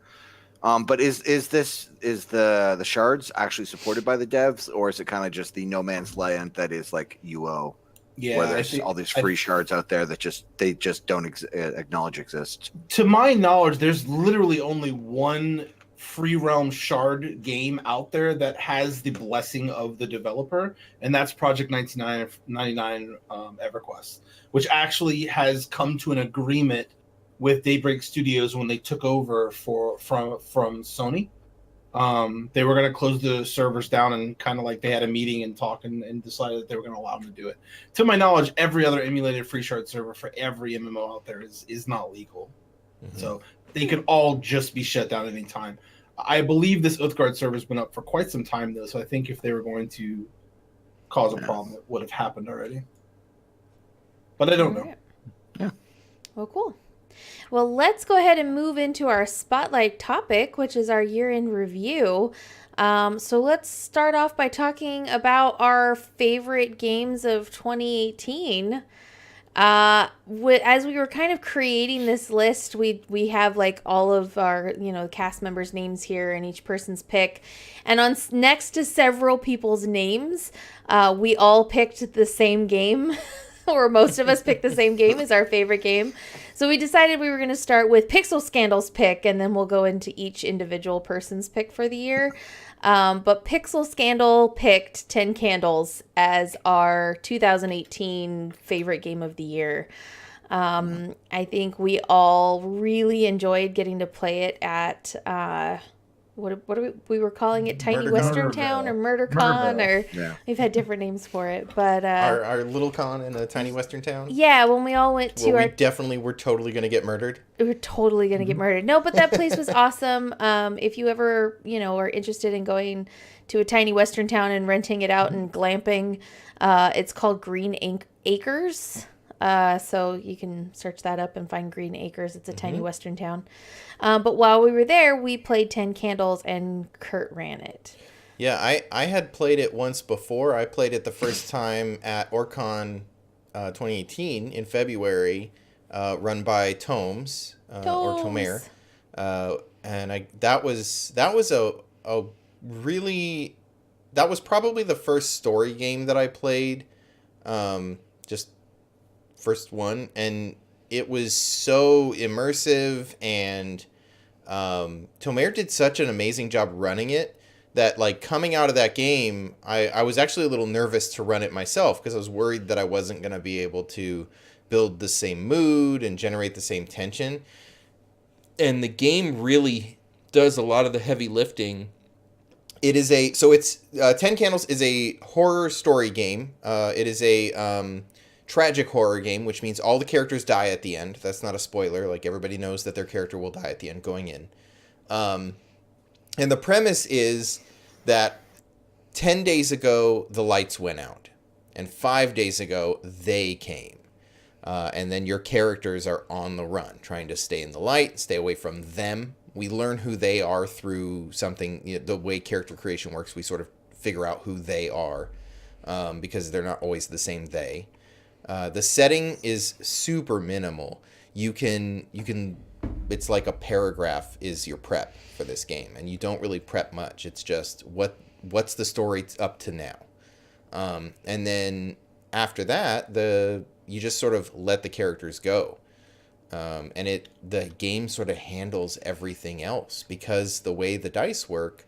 But is the shards actually supported by the devs, or is it kind of just the no man's land that is like UO? Yeah, where there's all these free shards out there that they just don't acknowledge exist. To my knowledge, there's literally only one free realm shard game out there that has the blessing of the developer, and that's Project 99 EverQuest, which actually has come to an agreement with Daybreak Studios when they took over from Sony. They were going to close the servers down, and kind of like they had a meeting and talk and decided that they were going to allow them to do it. To my knowledge, every other emulated free shard server for every MMO out there is not legal. So they could all just be shut down at any time. I believe this Uthgard server's been up for quite some time, though, so I think if they were going to cause a problem, it would have happened already. But I don't know. Yeah. Well, cool. Well, let's go ahead and move into our spotlight topic, which is our year-end review. So let's start off by talking about our favorite games of 2018. As we were kind of creating this list, we have like all of our cast members' names here and each person's pick, and next to several people's names, we all picked the same game. Or most of us picked the same game as our favorite game. So we decided we were going to start with Pixel Scandal's pick, and then we'll go into each individual person's pick for the year. But Pixel Scandal picked 10 Candles as our 2018 favorite game of the year. I think we all really enjoyed getting to play it at what are we were calling it? Tiny Murder Western Murderville. Town or MurderCon Murderville. or Yeah. we've had different names for it. But Our little con in a tiny western town. yeah, when we all went to Where our we definitely were totally going to get murdered. we were totally gonna get murdered. No, but that place was awesome. If you ever, are interested in going to a tiny western town and renting it out and glamping, it's called Green Acres. So you can search that up and find Green Acres. It's a tiny western town. But while we were there, we played 10 Candles and Kurt ran it. Yeah, I had played it once before. I played it the first time at OrCon 2018 in February, run by Tomes or Tomer. And that was a really, that was probably the first story game that I played. Just first one, and it was so immersive, and Tomer did such an amazing job running it that, like, coming out of that game, I was actually a little nervous to run it myself because I was worried that I wasn't going to be able to build the same mood and generate the same tension. And the game really does a lot of the heavy lifting. It is it's 10 Candles is a horror story game. It is a tragic horror game, which means all the characters die at the end. That's not a spoiler. Like, everybody knows that their character will die at the end going in. And the premise is that 10 days ago, the lights went out. And 5 days ago, they came. And then your characters are on the run, trying to stay in the light, stay away from them. We learn who they are through something, the way character creation works. We sort of figure out who they are because they're not always the same they. The setting is super minimal. You can it's like a paragraph is your prep for this game, and you don't really prep much. It's just what's the story up to now, and then after that, you just sort of let the characters go, and the game sort of handles everything else because the way the dice work.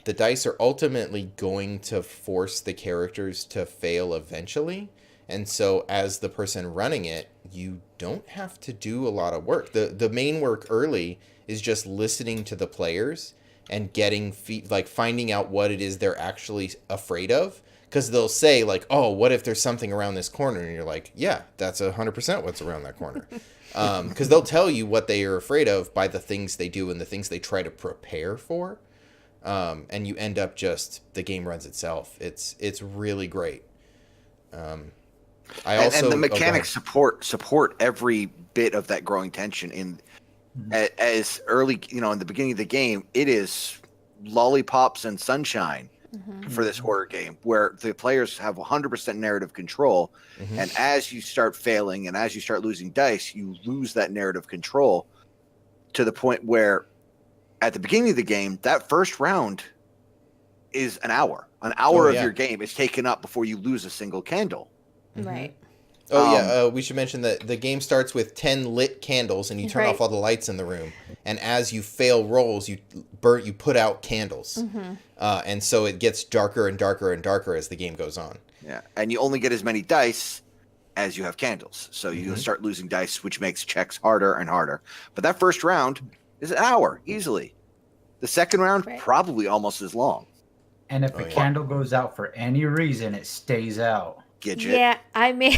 The dice are ultimately going to force the characters to fail eventually. And so as the person running it, you don't have to do a lot of work. The main work early is just listening to the players and getting finding out what it is they're actually afraid of. Because they'll say, like, oh, what if there's something around this corner? And you're like, yeah, that's 100% what's around that corner. Because they'll tell you what they are afraid of by the things they do and the things they try to prepare for. And you end up the game runs itself. It's really great. And the mechanics support every bit of that growing tension in as early, in the beginning of the game. It is lollipops and sunshine for this horror game where the players have 100% narrative control. And as you start failing and as you start losing dice, you lose that narrative control to the point where at the beginning of the game, that first round is an hour. An hour of your game is taken up before you lose a single candle. Right. Oh, we should mention that the game starts with 10 lit candles, and you turn Right. off all the lights in the room. And as you fail rolls, you put out candles. And so it gets darker and darker and darker as the game goes on. Yeah, and you only get as many dice as you have candles. So you start losing dice, which makes checks harder and harder. But that first round is an hour, easily. The second round, probably almost as long. And if a candle goes out for any reason, it stays out. Gigett. Yeah, I may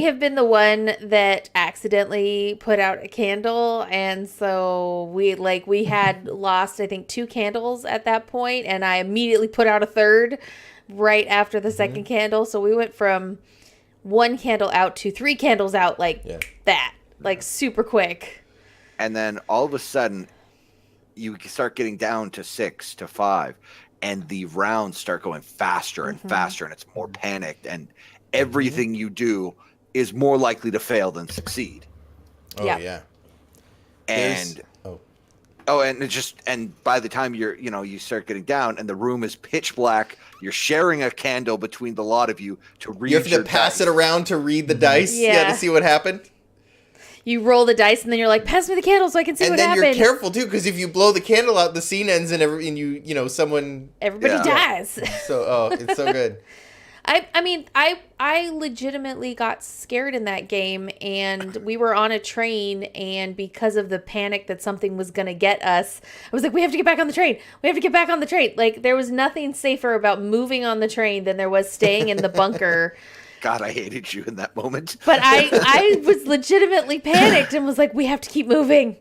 have been the one that accidentally put out a candle, and so we had lost, I think, 2 candles at that point, and I immediately put out a third right after the second candle. So we went from 1 candle out to 3 candles out that, super quick. And then all of a sudden, you start getting down to 6 to 5. And the rounds start going faster and faster, and it's more panicked, and everything you do is more likely to fail than succeed. Oh, yeah. And and by the time you start getting down, and the room is pitch black, you're sharing a candle between the lot of you to read. You have to pass it around to read the dice. Yeah, to see what happened. You roll the dice, and then you're like, pass me the candle so I can see what happened. And then you're careful, too, because if you blow the candle out, the scene ends and someone... Everybody dies. So, it's so good. I legitimately got scared in that game, and we were on a train, and because of the panic that something was going to get us, I was like, we have to get back on the train. We have to get back on the train. Like, there was nothing safer about moving on the train than there was staying in the bunker. God, I hated you in that moment. But I was legitimately panicked and was like, we have to keep moving.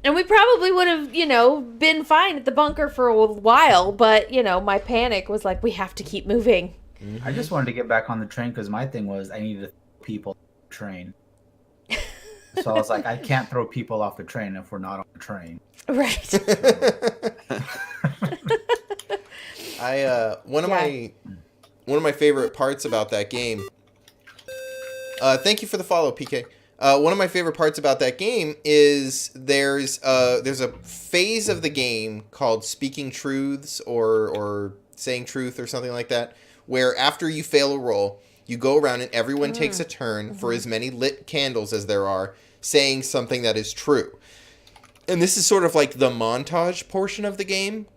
And we probably would have, been fine at the bunker for a while, but, my panic was like, we have to keep moving. Mm-hmm. I just wanted to get back on the train because my thing was I needed to throw people off the train. So I was like, I can't throw people off the train if we're not on the train. Right. One of my favorite parts about that game. Thank you for the follow, PK. One of my favorite parts about that game is there's a phase of the game called speaking truths or saying truth or something like that, where after you fail a roll, you go around and everyone takes a turn for as many lit candles as there are, saying something that is true. And this is sort of like the montage portion of the game,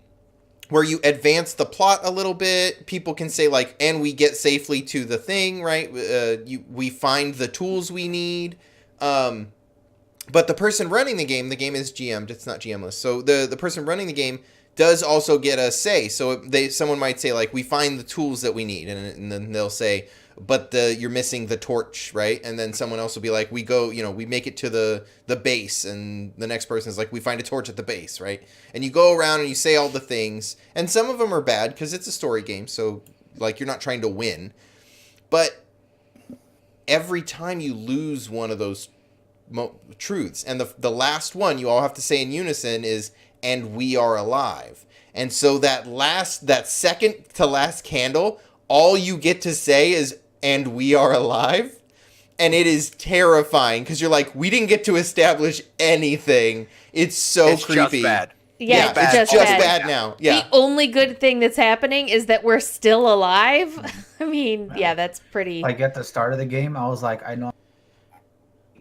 where you advance the plot a little bit. People can say like, and we get safely to the thing, right? We find the tools we need. But the person running the game is GM'd. It's not GMless. So the person running the game does also get a say. So someone might say like, we find the tools that we need, and then they'll say, but you're missing the torch, right? And then someone else will be like, we go, we make it to the base, and the next person is like, we find a torch at the base, right? And you go around and you say all the things, and some of them are bad because it's a story game, so like you're not trying to win. But every time you lose one of those truths, and the last one you all have to say in unison is, and we are alive. And so that second to last candle, all you get to say is, and we are alive. And it is terrifying because you're like, we didn't get to establish anything. It's so creepy. Just bad. Yeah, it's just bad now. Yeah. The only good thing that's happening is that we're still alive. I mean, yeah, that's pretty. Like at the start of the game, I was like, I don't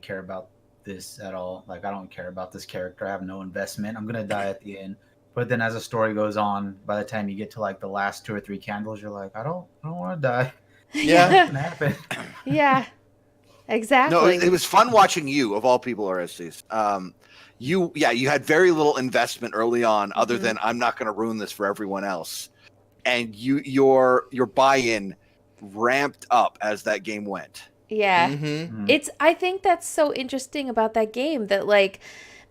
care about this at all. Like, I don't care about this character. I have no investment. I'm gonna die at the end. But then as the story goes on, by the time you get to like the last 2 or 3 candles, you're like, I don't want to die. Yeah. What's gonna happen? Yeah. Exactly. No, it was fun watching you, of all people, Oreztes. You had very little investment early on, other than I'm not going to ruin this for everyone else, and your buy-in ramped up as that game went. Yeah. Mm-hmm. I think that's so interesting about that game, that like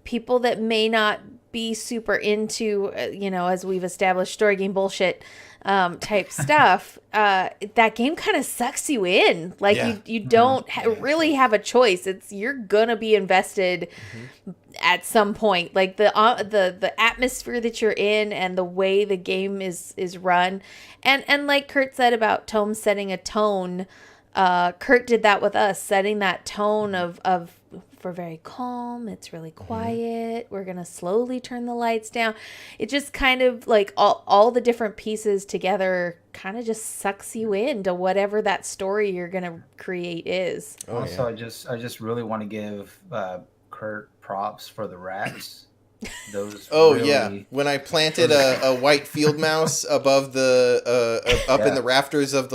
people that may not be super into, as we've established, story game bullshit type stuff, that game kind of sucks you in. Like you don't really have a choice. You're gonna be invested at some point. Like the atmosphere that you're in and the way the game is run, and like Kurt said about Tome setting a tone. Kurt did that with us, setting that tone of we're very calm, it's really quiet, we're gonna slowly turn the lights down. It just kind of like all the different pieces together kind of just sucks you into whatever that story you're gonna create is. Also, I just really want to give Kurt props for the rats. Those when I planted a white field mouse above in the rafters of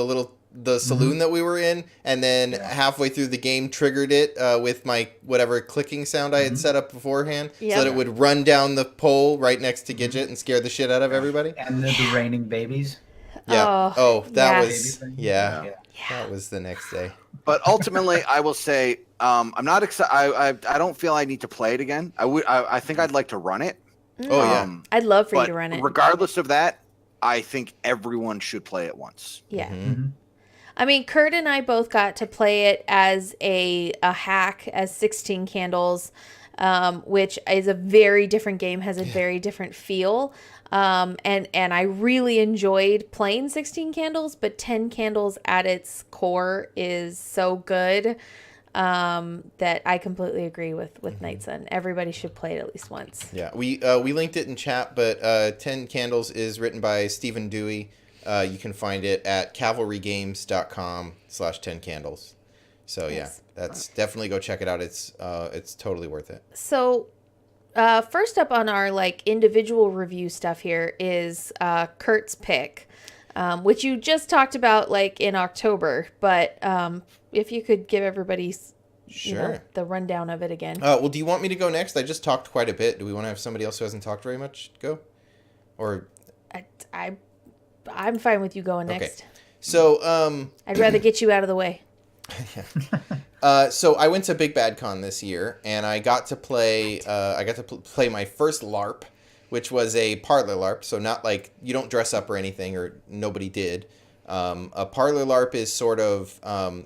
the saloon that we were in, and then halfway through the game triggered it with my whatever clicking sound I had set up beforehand, so that it would run down the pole right next to Gigett and scare the shit out of everybody. And the raining babies. Yeah. That was That was the next day. But ultimately, I will say I'm not excited. I don't feel I need to play it again. I think I'd like to run it. I'd love for you to run it. Regardless of that, I think everyone should play it once. Yeah. I mean, Kurt and I both got to play it as a hack, as 16 Candles, which is a very different game, has a very different feel. And I really enjoyed playing 16 Candles, but 10 Candles at its core is so good that I completely agree with Nightson. Everybody should play it at least once. Yeah, we linked it in chat, but 10 Candles is written by Stephen Dewey. You can find it at cavalrygames.com/10candles. So that's definitely go check it out. It's totally worth it. So first up on our like individual review stuff here is Kurt's pick. which you just talked about like in October. But if you could give everybody the rundown of it again. Well, do you want me to go next? I just talked quite a bit. Do we want to have somebody else who hasn't talked very much go? Or I'm fine with you going next. So I'd rather get you out of the way. So I went to Big Bad Con this year, and I got to play. Play my first LARP, which was a parlor LARP. So not like you don't dress up or anything, or nobody did. A parlor LARP is sort of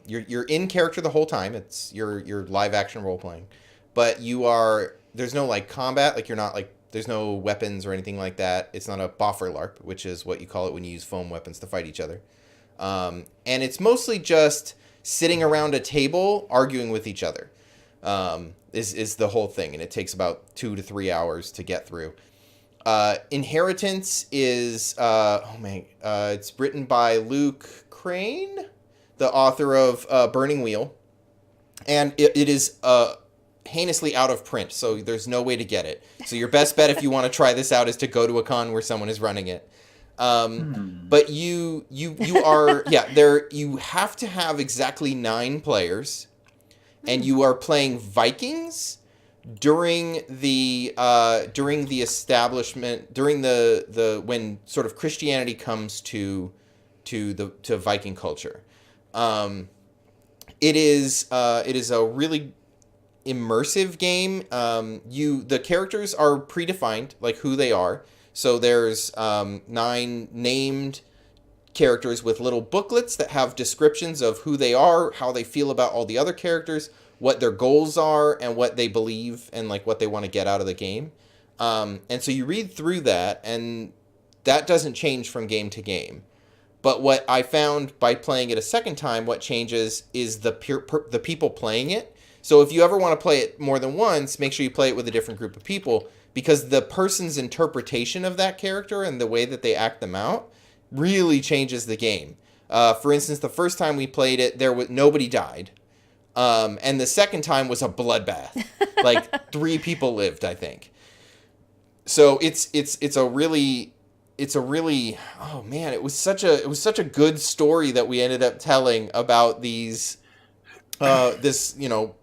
you're in character the whole time. It's your live action role playing, but there's no like combat. Like you're not like there's no weapons or anything like that. It's not a boffer LARP, which is what you call it when you use foam weapons to fight each other. And it's mostly just sitting around a table arguing with each other. Is the whole thing, and it takes about 2 to 3 hours to get through. Inheritance is it's written by Luke Crane, the author of Burning Wheel, and it is heinously out of print, so there's no way to get it. So your best bet if you want to try this out is to go to a con where someone is running it. But you are you have to have exactly 9 players, and you are playing Vikings during the establishment, during the when sort of Christianity comes to Viking culture. It is a really immersive game. The characters are predefined, like who they are. So there's 9 named characters with little booklets that have descriptions of who they are, how they feel about all the other characters, what their goals are, and what they believe, and like what they want to get out of the game. And so you read through that, and that doesn't change from game to game. But what I found by playing it a second time, what changes is the people playing it. So if you ever want to play it more than once, make sure you play it with a different group of people, because the person's interpretation of that character and the way that they act them out really changes the game. For instance, the first time we played it, nobody died. And the second time was a bloodbath. Like 3 people lived, I think. So it's a really oh man, it was such a good story that we ended up telling about these the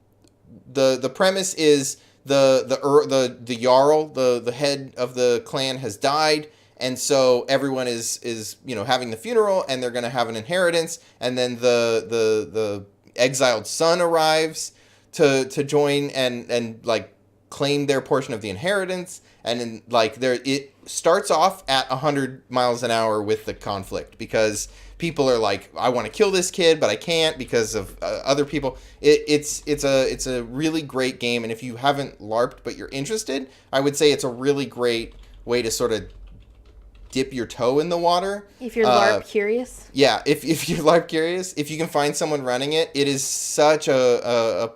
premise is the Jarl, the head of the clan, has died, and so everyone is having the funeral, and they're going to have an inheritance, and then the exiled son arrives to join and like claim their portion of the inheritance, and then like it starts off at 100 miles an hour with the conflict, because people are like, I want to kill this kid, but I can't because of other people. It's a really great game, and if you haven't LARPed but you're interested, I would say it's a really great way to sort of dip your toe in the water. If you're LARP curious. Yeah, if you're LARP curious, if you can find someone running it, it is such a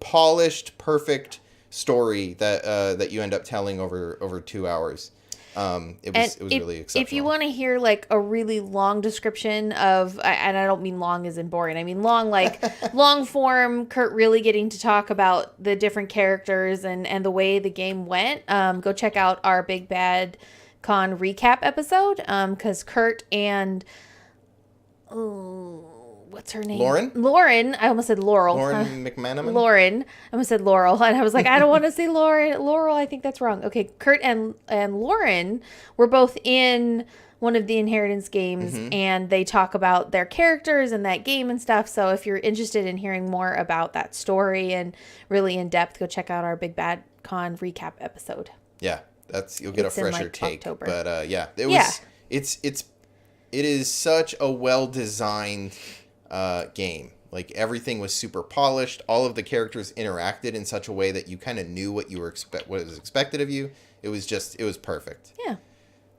polished, perfect story that you end up telling over 2 hours. It was really exceptional. If you want to hear like a really long description of, and I don't mean long as in boring, I mean long like long form, Kurt really getting to talk about the different characters and the way the game went, go check out our Big Bad Con recap episode, because Kurt and what's her name? Lauren. I almost said Laurel. Lauren McManaman? Lauren. I almost said Laurel. And I was like, I don't want to say Laurel. I think that's wrong. Okay. Kurt and Lauren were both in one of the Inheritance games, and they talk about their characters and that game and stuff. So if you're interested in hearing more about that story and really in depth, go check out our Big Bad Con recap episode. Yeah. You'll get a fresher take. October. But it is such a well-designed game. Like everything was super polished. All of the characters interacted in such a way that you kind of knew what what was expected of you. It was perfect. Yeah.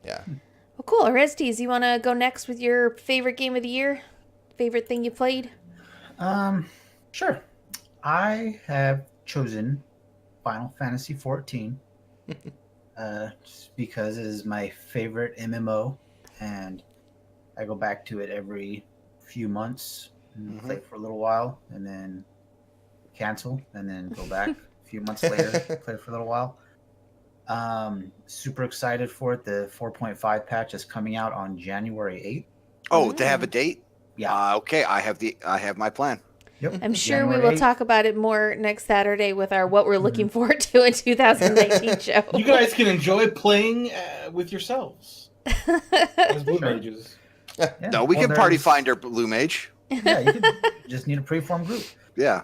Yeah. Well, cool. Oreztes, you want to go next with your favorite game of the year? Favorite thing you played? Sure. I have chosen Final Fantasy XIV. Just because it is my favorite MMO, and I go back to it every few months and play for a little while, and then cancel, and then go back a few months later, play for a little while. Super excited for it. The 4.5 patch is coming out on January Oh, they have a date? Yeah. Okay, I have my plan. Yep. I'm sure we January will 8th. talk about it more next Saturday with our what we're looking forward to in 2019 show. You guys can enjoy playing with yourselves as blue Sure. mages. Yeah. No, we Well, can party there's- finder Blue Mage. Yeah, you just need a preformed group. Yeah.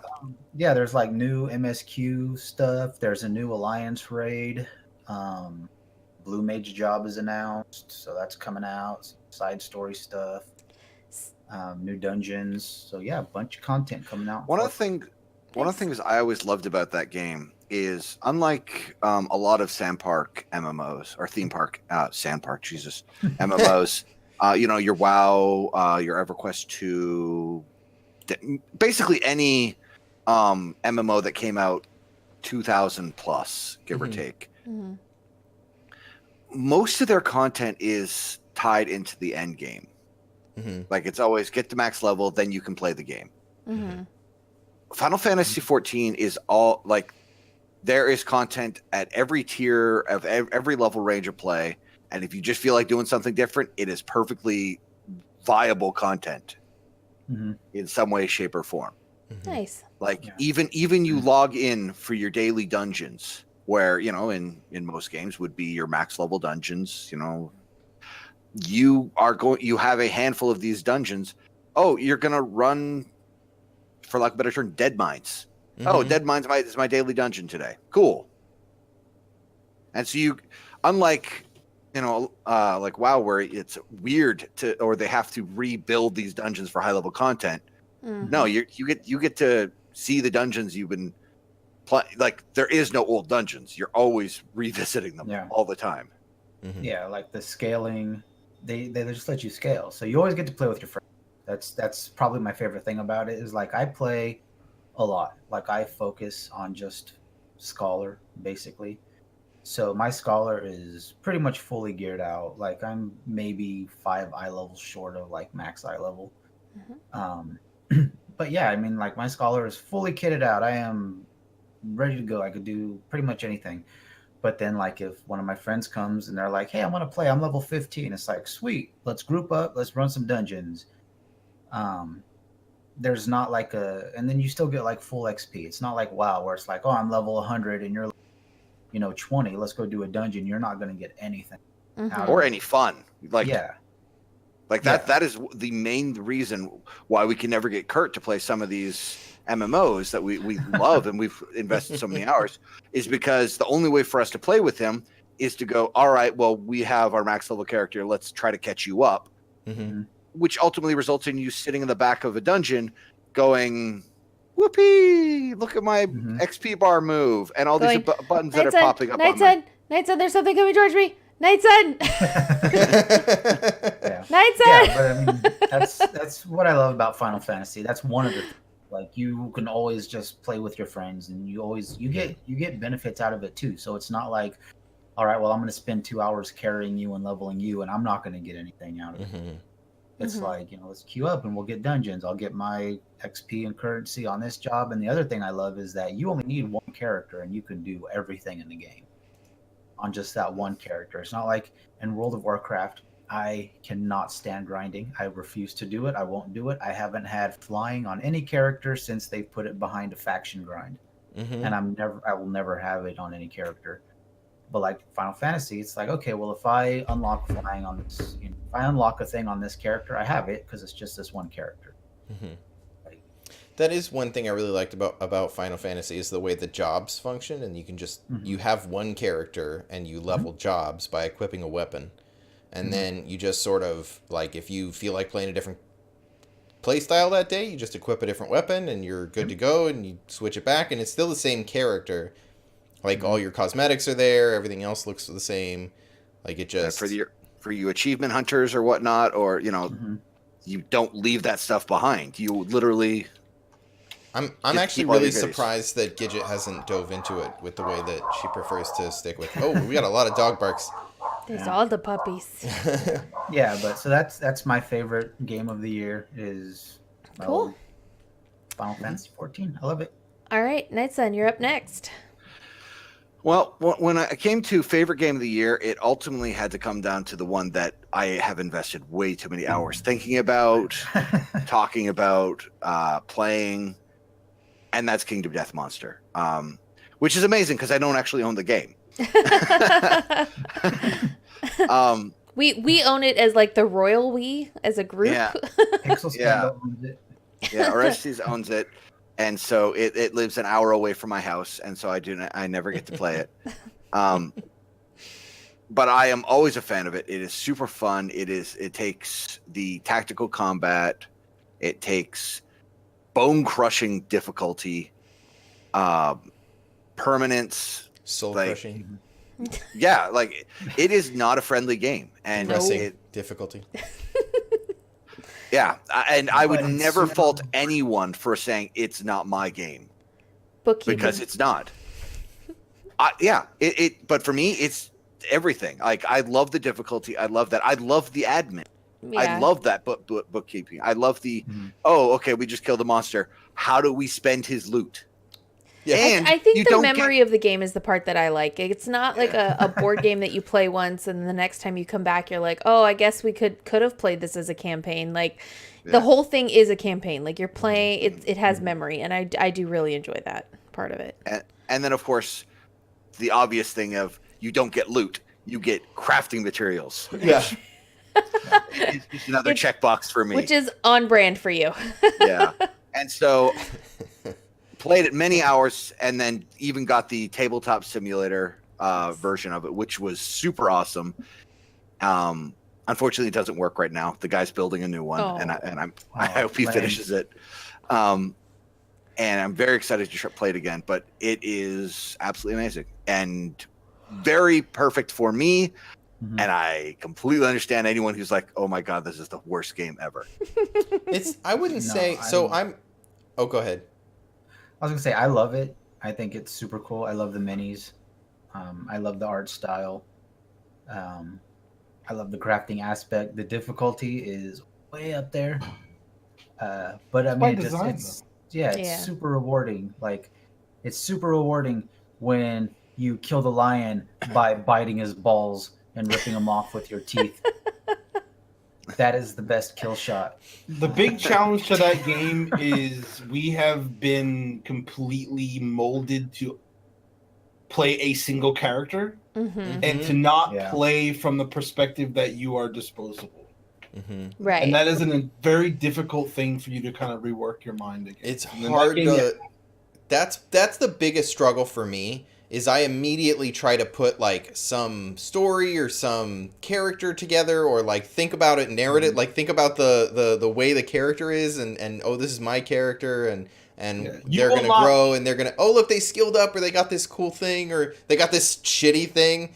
Yeah, there's like new MSQ stuff. There's a new Alliance raid. Blue Mage job is announced, so that's coming out. Some side story stuff. New dungeons. So yeah, a bunch of content coming out. One of the things I always loved about that game is, unlike a lot of Sandpark MMOs or theme park Sandpark, Jesus, MMOs, your WoW, your EverQuest 2, basically any MMO that came out 2000 plus, give or take. Mm-hmm. Most of their content is tied into the end game. Mm-hmm. Like, it's always get to max level, then you can play the game. Mm-hmm. Final Fantasy 14 is all like, there is content at every tier of every level range of play, and if you just feel like doing something different, it is perfectly viable content in some way, shape, or form. Nice. Like, Yeah. even you log in for your daily dungeons, where in most games would be your max level dungeons. You have a handful of these dungeons. Oh, you're gonna run, for lack of a better term, Dead Mines. Oh, Dead Mines is my daily dungeon today. Cool. And so you, unlike like WoW, where it's weird or they have to rebuild these dungeons for high level content. Mm-hmm. No, you get to see the dungeons you've been playing. Like, there is no old dungeons. You're always revisiting them all the time. Mm-hmm. Yeah, like the scaling, they just let you scale, so you always get to play with your friends. That's probably my favorite thing about it, is like I play a lot. Like, I focus on just Scholar basically. So my Scholar is pretty much fully geared out. Like, I'm maybe 5 eye levels short of like max eye level. But yeah, I mean, like, my Scholar is fully kitted out. I am ready to go. I could do pretty much anything. But then, like, if one of my friends comes and they're like, hey, I want to play, I'm level 15. It's like, sweet, let's group up, let's run some dungeons. There's not like and then you still get like full XP. It's not like WoW, where it's like, oh, I'm level 100 and you're 20, let's go do a dungeon. You're not going to get anything out Or of it. any fun. Like, Yeah. Like that is the main reason why we can never get Kurt to play some of these MMOs that we love and we've invested so many hours, is because the only way for us to play with him is to go, all right, well, we have our max level character, let's try to catch you up. Which ultimately results in you sitting in the back of a dungeon going, whoopee, look at my XP bar move, and all these buttons that are popping up on my... Nightson, there's something coming towards me. Nightson! Yeah. Nightson! Yeah, but I mean, that's what I love about Final Fantasy. That's one of the things. Like, you can always just play with your friends, and you get benefits out of it too. So it's not like, all right, well, I'm going to spend 2 hours carrying you and leveling you, and I'm not going to get anything out of it. It's like, let's queue up and we'll get dungeons. I'll get my XP and currency on this job. And the other thing I love is that you only need one character and you can do everything in the game on just that one character. It's not like in World of Warcraft, I cannot stand grinding. I refuse to do it. I won't do it. I haven't had flying on any character since they put it behind a faction grind. And I will never have it on any character. But like Final Fantasy, it's like, okay, well, if I unlock flying on this, if I unlock a thing on this character, I have it because it's just this one character. That is one thing I really liked about Final Fantasy, is the way the jobs function, and you can just you have one character and you level jobs by equipping a weapon, and then you just sort of, like, if you feel like playing a different play style that day, you just equip a different weapon and you're good to go, and you switch it back, and it's still the same character. Like, all your cosmetics are there, everything else looks the same. Like, it just... For you achievement hunters or whatnot, or, you don't leave that stuff behind. You literally... I'm actually really surprised that Gigett hasn't dove into it with the way that she prefers to stick with... Oh, we got a lot of dog barks. There's all the puppies. Yeah, but so that's my favorite game of the year is... Cool. Final Fantasy 14. I love it. All right, Nightson, you're up next. Well, when I came to favorite game of the year, it ultimately had to come down to the one that I have invested way too many hours thinking about, talking about, playing, and that's Kingdom Death Monster, which is amazing because I don't actually own the game. We own it as like the royal we as a group. Yeah. Pixel Scandal owns it. Yeah, Oreztes owns it, and so it lives an hour away from my house, and so I never get to play it. But I am always a fan of it. It is super fun. It takes the tactical combat, it takes bone crushing difficulty, permanence, Soul like, crushing. Yeah, like it is not a friendly game, and Pressing difficulty. Yeah, and I would But it's never so- fault anyone for saying it's not my game Bookkeeping. because it's not. But for me, it's everything. Like I love the difficulty. I love that. I love the admin. I love that bookkeeping. I love the okay, we just killed a monster. How do we spend his loot? Yeah. And I think you the don't memory of the game is the part that I like. It's not like a board game that you play once and the next time you come back you're like, oh, I guess we could have played this as a campaign. Like the whole thing is a campaign. Like you're playing, it has memory, and I do really enjoy that part of it. And then of course, the obvious thing of you don't get loot, you get crafting materials. Yeah. It's just another checkbox for me. Which is on brand for you. Yeah. And so played it many hours and then even got the tabletop simulator version of it, which was super awesome. Unfortunately, it doesn't work right now. The guy's building a new one, and I hope he finishes it. And I'm very excited to play it again. But it is absolutely amazing and very perfect for me. Mm-hmm. And I completely understand anyone who's like, "Oh my god, this is the worst game ever." I wouldn't say so. Oh, go ahead. I was gonna say I love it. I think it's super cool. I love the minis. I love the art style. I love the crafting aspect. The difficulty is way up there. But I mean, it's super rewarding. Like, it's super rewarding when you kill the lion by biting his balls and ripping them off with your teeth. That is the best kill shot. The big challenge to that game is we have been completely molded to play a single character and to not play from the perspective that you are disposable. Mm-hmm. Right. And that is a very difficult thing for you to kind of rework your mind against. It's hard to... That's the biggest struggle for me, is I immediately try to put like some story or some character together, or like think about it, narrate it, like think about the way the character is, and oh, this is my character, and they're gonna grow, and they're gonna, oh look, they skilled up, or they got this cool thing, or they got this shitty thing,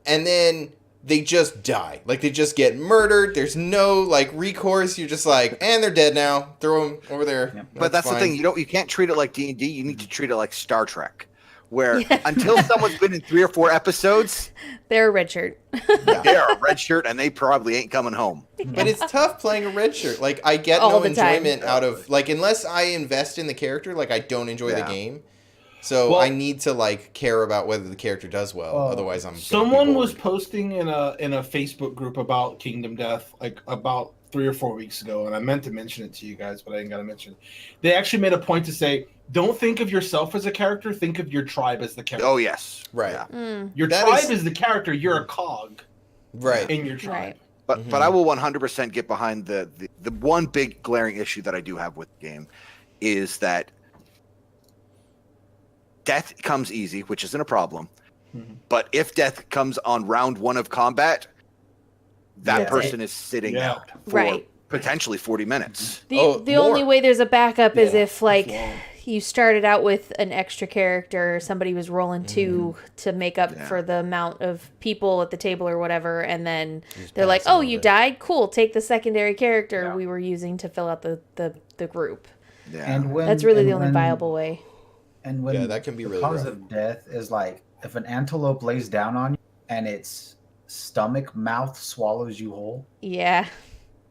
and then they just die. Like they just get murdered. There's no like recourse. You're just like, and they're dead now. Throw them over there. Yeah. But that's fine. The thing. You can't treat it like D&D. You need to treat it like Star Trek, where until someone's been in 3 or 4 episodes, they're a red shirt. They're a red shirt, and they probably ain't coming home. But it's tough playing a red shirt. Like I get no enjoyment out of, like, unless I invest in the character, like I don't enjoy the game. So I need to like care about whether the character does well. Otherwise, I'm. Someone was posting in a Facebook group about Kingdom Death like about 3 or 4 weeks ago, and I meant to mention it to you guys, but I didn't got to mention it. They actually made a point to say, don't think of yourself as a character, think of your tribe as the character. Oh yes, right. Yeah. Your tribe is the character. You're a cog, right, in your tribe. Right. But I will 100% get behind the one big glaring issue that I do have with the game is that death comes easy, which isn't a problem. Mm-hmm. But if death comes on round 1 of combat, that person is sitting out for potentially 40 minutes. The only way there's a backup is if like you started out with an extra character, somebody was rolling 2 to make up for the amount of people at the table or whatever, and then they're like, oh, you died? Cool, take the secondary character we were using to fill out the group. Yeah. And that's really the only viable way. And when that can be really cause rough. Of death is like if an antelope lays down on you and its mouth swallows you whole. Yeah.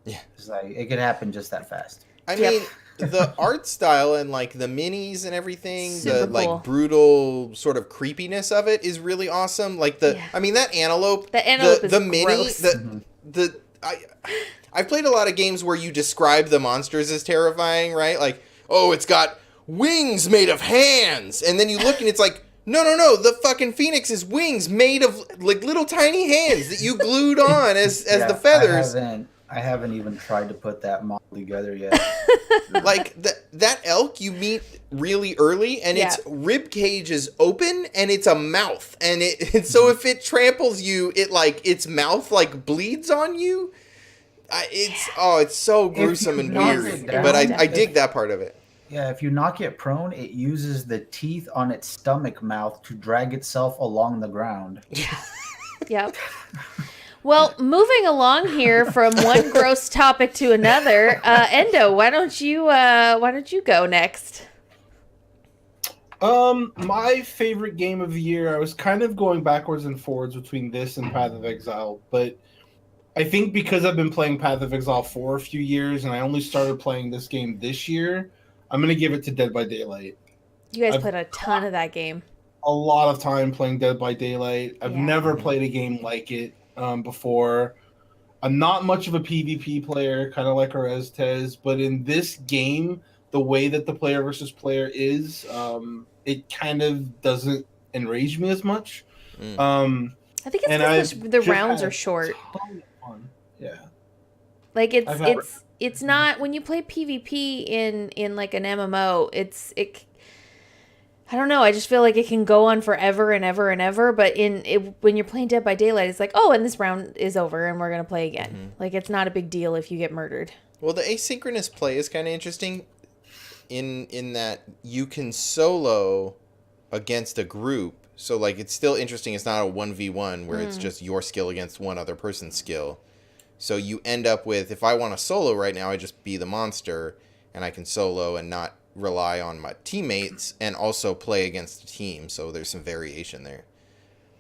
It's like it could happen just that fast. I mean, the art style and like the minis and everything, Super the cool. like brutal sort of creepiness of it is really awesome. Like I mean that antelope, The antelope is the mini, gross. I've played a lot of games where you describe the monsters as terrifying, right? Like, oh, it's got wings made of hands, and then you look and it's like, no, the fucking phoenix is wings made of like little tiny hands that you glued on as the feathers. I haven't even tried to put that model together yet. Like that elk you meet really early, and its rib cage is open, and it's a mouth, and so if it tramples you, its mouth like bleeds on you. It's so gruesome and weird, but I dig that part of it. Yeah, if you knock it prone, it uses the teeth on its stomach mouth to drag itself along the ground. Yeah. Yep. Well, moving along here from one gross topic to another, Endo, why don't you go next? My favorite game of the year, I was kind of going backwards and forwards between this and Path of Exile, but I think because I've been playing Path of Exile for a few years and I only started playing this game this year, I'm going to give it to Dead by Daylight. You guys played a ton of that game. A lot of time playing Dead by Daylight. I've never played a game like it before. I'm not much of a PvP player, kind of like Oreztes, but in this game, the way that the player versus player is, it kind of doesn't enrage me as much. I think it's because the rounds are short. Yeah. Like it's not when you play PvP in like an MMO, I don't know, I just feel like it can go on forever and ever and ever, but when you're playing Dead by Daylight, it's like, oh, and this round is over and we're going to play again. Mm-hmm. Like it's not a big deal if you get murdered. Well, the asynchronous play is kind of interesting in that you can solo against a group. So like it's still interesting. It's not a 1v1 where it's just your skill against one other person's skill. So you end up with, if I want to solo right now, I just be the monster and I can solo and not rely on my teammates and also play against a team. So there's some variation there.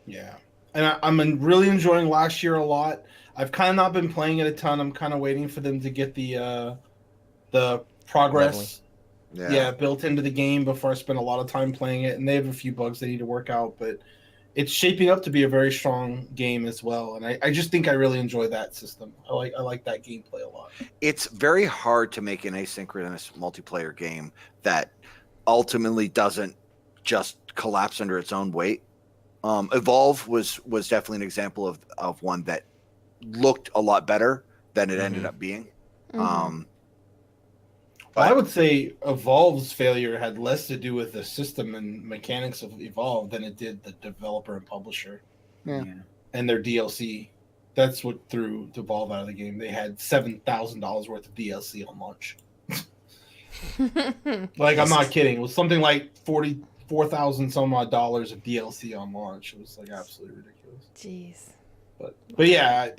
Yeah. And I'm really enjoying last year a lot. I've kind of not been playing it a ton. I'm kind of waiting for them to get the progress built into the game before I spend a lot of time playing it. And they have a few bugs they need to work out, but it's shaping up to be a very strong game as well. And I just think I really enjoy that system. I like that gameplay a lot. It's very hard to make an asynchronous multiplayer game that ultimately doesn't just collapse under its own weight. Evolve was definitely an example of one that looked a lot better than it ended up being. Mm-hmm. I would say Evolve's failure had less to do with the system and mechanics of Evolve than it did the developer and publisher. Yeah. And their DLC. That's what threw Evolve out of the game. They had $7,000 worth of DLC on launch. Like, I'm not kidding. It was something like $44,000 some odd dollars of DLC on launch. It was like absolutely ridiculous. Jeez. But yeah.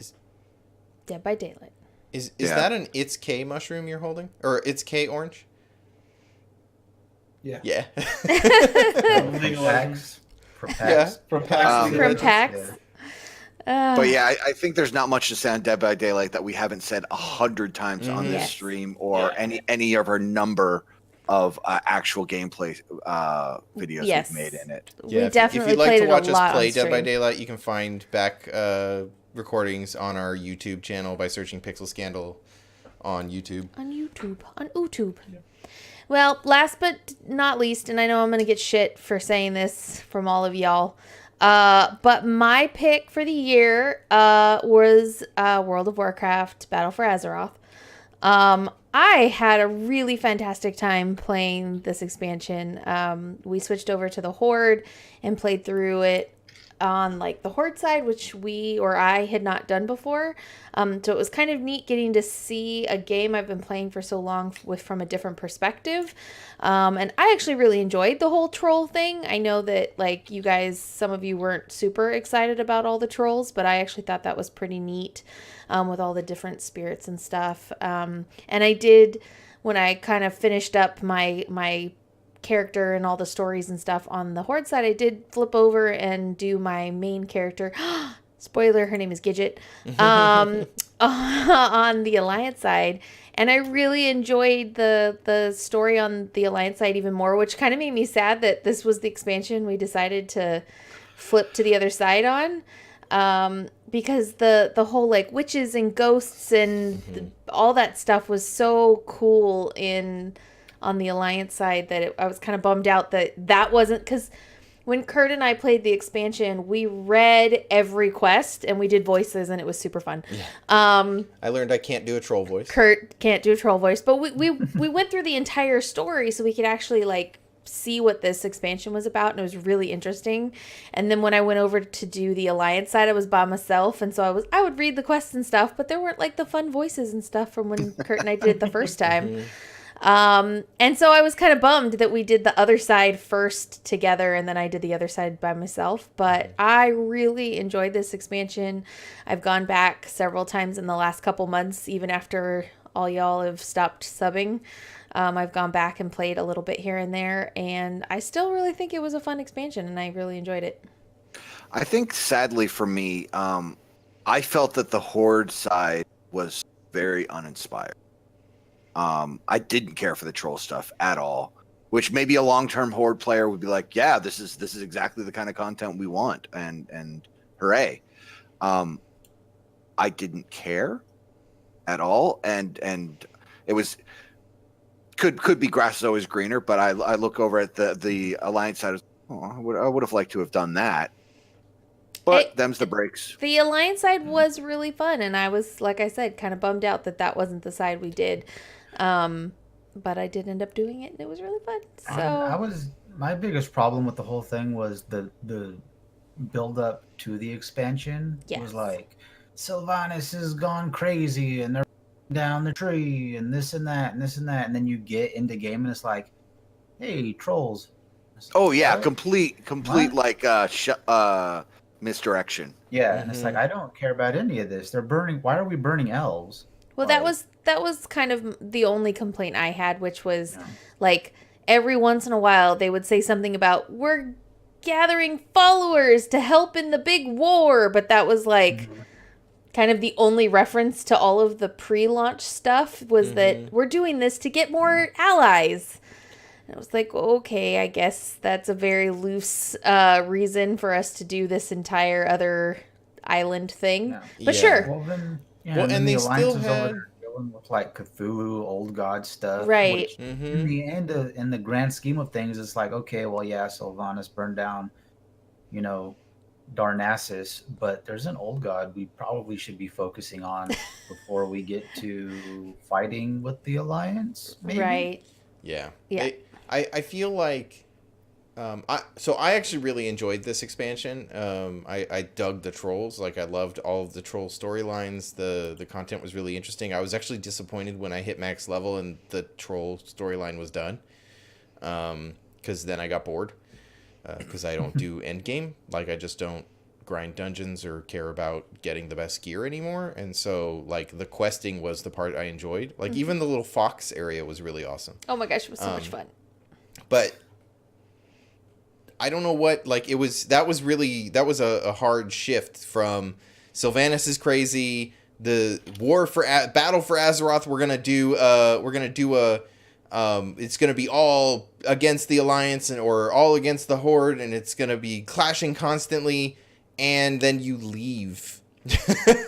Dead by Daylight. Is that an It's K mushroom you're holding? Or It's K orange? Yeah. Yeah. From PAX. From PAX. But yeah, I think there's not much to say on Dead by Daylight that we haven't said 100 times on this stream or any of our number of actual gameplay videos we've made in it. Yeah, we definitely played it a lot. If you'd like to watch us play Dead by Daylight, you can find back recordings on our YouTube channel by searching Pixel Scandal on YouTube. On YouTube. Yeah. Well, last but not least, and I know I'm going to get shit for saying this from all of y'all, but my pick for the year was World of Warcraft Battle for Azeroth. I had a really fantastic time playing this expansion. We switched over to the Horde and played through it on like the Horde side, which I had not done before. So it was kind of neat getting to see a game I've been playing for so long from a different perspective. And I actually really enjoyed the whole troll thing. I know that like you guys, some of you weren't super excited about all the trolls, but I actually thought that was pretty neat with all the different spirits and stuff. And I did, when I kind of finished up my character and all the stories and stuff on the Horde side, I did flip over and do my main character. spoiler, her name is Gigett, on the Alliance side. And I really enjoyed the story on the Alliance side even more, which kind of made me sad that this was the expansion we decided to flip to the other side on. Because the whole like witches and ghosts and all that stuff was so cool on the Alliance side that I was kind of bummed out that wasn't, because when Kurt and I played the expansion, we read every quest and we did voices and it was super fun. Yeah. I learned I can't do a troll voice. Kurt can't do a troll voice, but we went through the entire story so we could actually like see what this expansion was about, and it was really interesting. And then when I went over to do the Alliance side, I was by myself, and so I would read the quests and stuff, but there weren't like the fun voices and stuff from when Kurt and I did it the first time. And so I was kind of bummed that we did the other side first together and then I did the other side by myself, but I really enjoyed this expansion. I've gone back several times in the last couple months, even after all y'all have stopped subbing. I've gone back and played a little bit here and there, and I still really think it was a fun expansion, and I really enjoyed it. I think, sadly for me, I felt that the Horde side was very uninspired. I didn't care for the troll stuff at all, which maybe a long-term Horde player would be like, yeah, this is exactly the kind of content we want, and hooray. I didn't care at all, and it was could be grass is always greener, but I look over at the Alliance side. I would have liked to have done that, but them's the breaks. The Alliance side was really fun, and I was, like I said, kind of bummed out that wasn't the side we did. But I did end up doing it, and it was really fun. So my biggest problem with the whole thing was the build up to the expansion. Yes. It was like Sylvanas has gone crazy, and they're down the tree, and this and that, and this and that, and then you get into game, and it's like, hey, trolls. Oh yeah, what? complete what? Like misdirection. Yeah, and it's like, I don't care about any of this. They're burning. Why are we burning elves? Well, that was kind of the only complaint I had, which was like every once in a while they would say something about we're gathering followers to help in the big war, but that was like kind of the only reference to all of the pre-launch stuff was that we're doing this to get more allies. And I was like, okay, I guess that's a very loose reason for us to do this entire other island thing. But sure. Well, then, and the still had dealing with like Cthulhu, old god stuff, right? Which, in the end, in the grand scheme of things, it's like, okay, well, yeah, Sylvanas burned down, Darnassus, but there's an old god we probably should be focusing on before we get to fighting with the Alliance, maybe? Right. Yeah. I feel like I actually really enjoyed this expansion. I dug the trolls. Like, I loved all of the troll storylines. The content was really interesting. I was actually disappointed when I hit max level and the troll storyline was done, because then I got bored. Because I don't do endgame. Like, I just don't grind dungeons or care about getting the best gear anymore. And so, like, the questing was the part I enjoyed. Like, even the little fox area was really awesome. Oh my gosh, it was so much fun. But I don't know what, like, that was a hard shift from Sylvanas is crazy, the battle for Azeroth, we're gonna do it's going to be all against the Alliance or all against the Horde, and it's going to be clashing constantly, and then you leave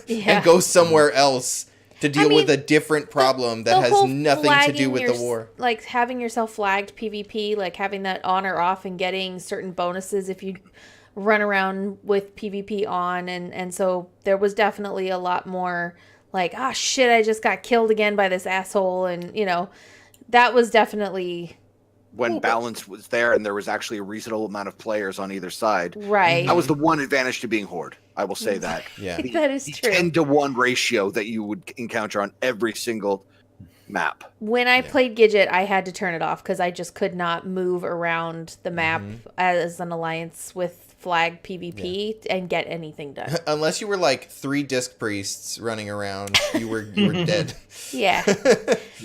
and go somewhere else to deal with a different problem that has nothing to do with the war. Like, having yourself flagged PvP, like having that on or off and getting certain bonuses if you run around with PvP on, and so there was definitely a lot more like, shit, I just got killed again by this asshole, and, that was definitely when balance was there and there was actually a reasonable amount of players on either side. Right. That was the one advantage to being Horde. I will say that. Yeah. That is true. 10-to-1 ratio that you would encounter on every single map. When I played Gigett, I had to turn it off because I just could not move around the map as an Alliance with flag PvP and get anything done. Unless you were like 3 disc priests running around, you were dead. Yeah.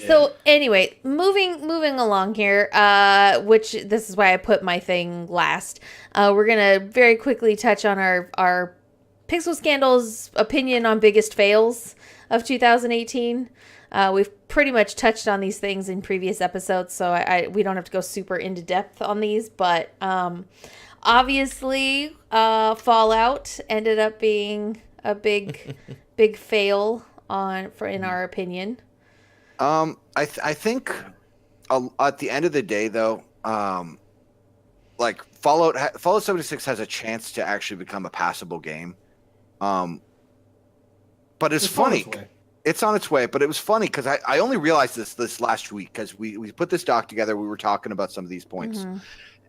So anyway, moving along here, which this is why I put my thing last. We're gonna very quickly touch on our Pixel Scandal's opinion on biggest fails of 2018. We've pretty much touched on these things in previous episodes, so we don't have to go super into depth on these. But obviously, Fallout ended up being a big fail in our opinion. I think at the end of the day, though, like Fallout 76 has a chance to actually become a passable game. But it's funny. It's on its way, but it was funny because I only realized this last week because we put this doc together. We were talking about some of these points,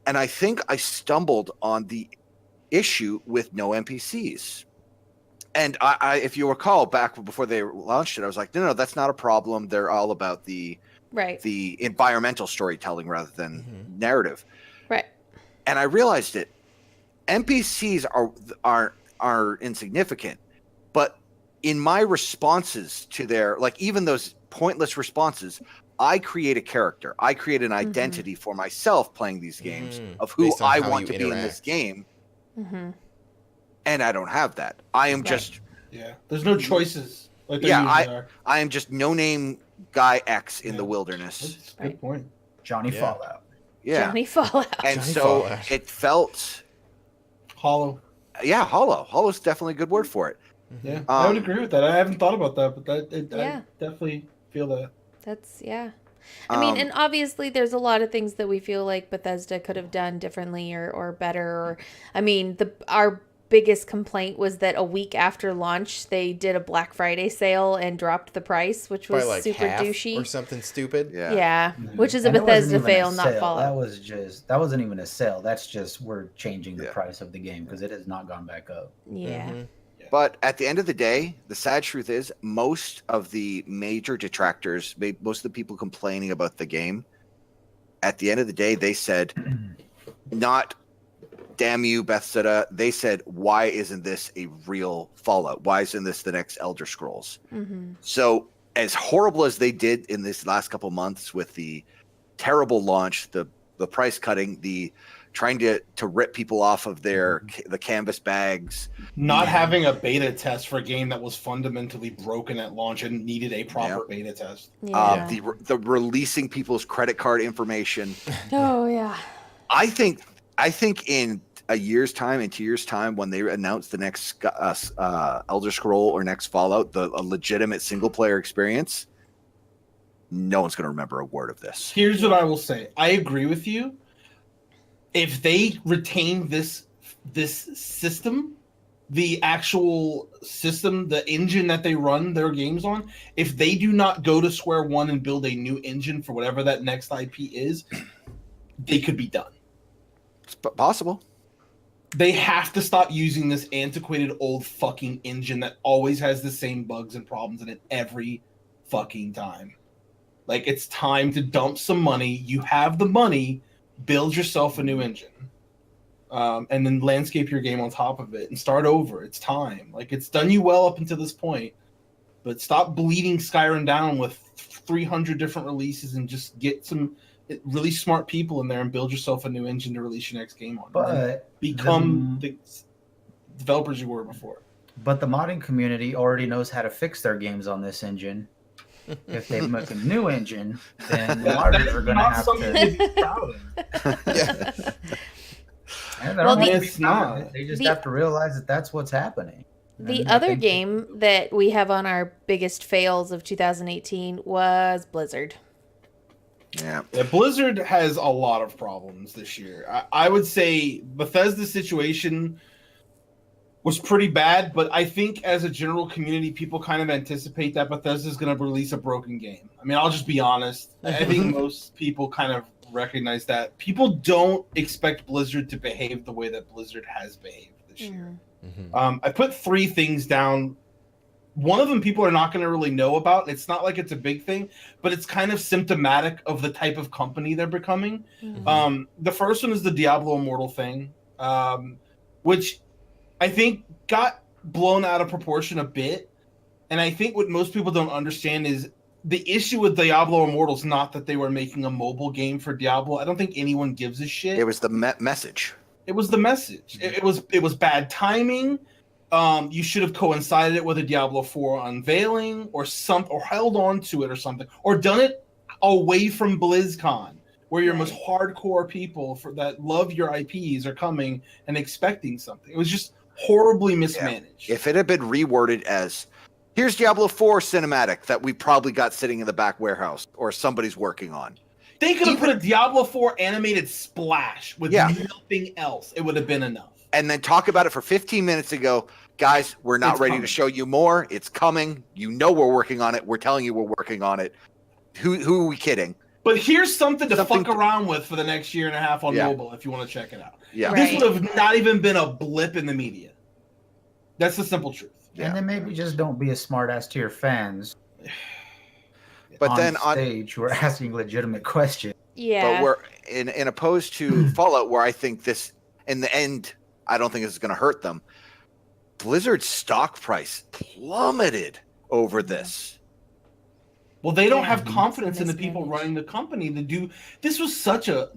and I think I stumbled on the issue with no NPCs. And I if you recall, back before they launched it, I was like, no, that's not a problem. They're all about the environmental storytelling rather than narrative. Right. And I realized it. NPCs are insignificant, but in my responses to their, like, even those pointless responses, I create a character. I create an identity for myself playing these games of who I want to be in this game. And I don't have that. I am just... Yeah, there's no choices. Like I am just no-name guy X in the wilderness. That's a good point. Johnny Fallout. Yeah. Johnny Fallout. And so it felt... Hollow. Yeah, hollow. Hollow's definitely a good word for it. Yeah, I would agree with that. I haven't thought about that, but I definitely feel that. That's, I mean, and obviously there's a lot of things that we feel like Bethesda could have done differently or better. Or, I mean, our biggest complaint was that a week after launch, they did a Black Friday sale and dropped the price, which was like super half douchey. Or something stupid. Yeah. Which is a Bethesda fail, not Fallout. That wasn't even a sale. That's just, we're changing the price of the game because it has not gone back up. Yeah. But at the end of the day, the sad truth is most of the major detractors, most of the people complaining about the game, at the end of the day, they said, not damn you, Bethesda. They said, why isn't this a real Fallout? Why isn't this the next Elder Scrolls? So as horrible as they did in this last couple months with the terrible launch, the price cutting, the trying to rip people off of the canvas bags, not having a beta test for a game that was fundamentally broken at launch and needed a proper beta test. The releasing people's credit card information. Oh yeah. I think in a year's time, in 2 years' time, when they announce the next Elder Scroll or next Fallout, a legitimate single player experience, no one's going to remember a word of this. Here's what I will say. I agree with you. If they retain this system, the actual system, the engine that they run their games on, if they do not go to square one and build a new engine for whatever that next IP is, they could be done. It's possible. They have to stop using this antiquated old fucking engine that always has the same bugs and problems in it every fucking time. Like, it's time to dump some money. You have the money. Build yourself a new engine, and then landscape your game on top of it and start over. It's time. Like, it's done you well up until this point, but stop bleeding Skyrim down with 300 different releases and just get some really smart people in there and build yourself a new engine to release your next game on. But become the developers you were before. But the modding community already knows how to fix their games on this engine. If they make a new engine, then the modders are going to have to be proud of. It's not. They just have to realize that that's what's happening. The other game that we have on our biggest fails of 2018 was Blizzard. Yeah, Blizzard has a lot of problems this year. I would say Bethesda's situation was pretty bad, but I think as a general community, people kind of anticipate that Bethesda's going to release a broken game. I mean, I'll just be honest. I think most people kind of recognize that. People don't expect Blizzard to behave the way that Blizzard has behaved this year. I put 3 things down. One of them people are not going to really know about. It's not like it's a big thing, but it's kind of symptomatic of the type of company they're becoming. The first one is the Diablo Immortal thing, which I think got blown out of proportion a bit. And I think what most people don't understand is the issue with Diablo Immortal is not that they were making a mobile game for Diablo. I don't think anyone gives a shit. It was the message. It was the message. It was bad timing. You should have coincided it with a Diablo 4 unveiling or held on to it or something, or done it away from BlizzCon, where your most hardcore people that love your IPs are coming and expecting something. It was just horribly mismanaged. Yeah. If it had been reworded as, here's Diablo 4 cinematic that we probably got sitting in the back warehouse or somebody's working on. They could have put a Diablo 4 animated splash with nothing else. It would have been enough. And then talk about it for 15 minutes ago. Guys, we're not ready to show you more. It's coming. You know we're working on it. We're telling you we're working on it. Who are we kidding? But here's something to fuck around with for the next year and a half on mobile if you want to check it out. Yeah. This would have not even been a blip in the media. That's the simple truth. And then maybe just don't be a smartass to your fans. But on then stage, we're asking legitimate questions. Yeah. But we're in opposed to Fallout, where I think this, in the end, I don't think this is going to hurt them. Blizzard's stock price plummeted over this. Well, they don't have confidence in the people running the company to do. This was such a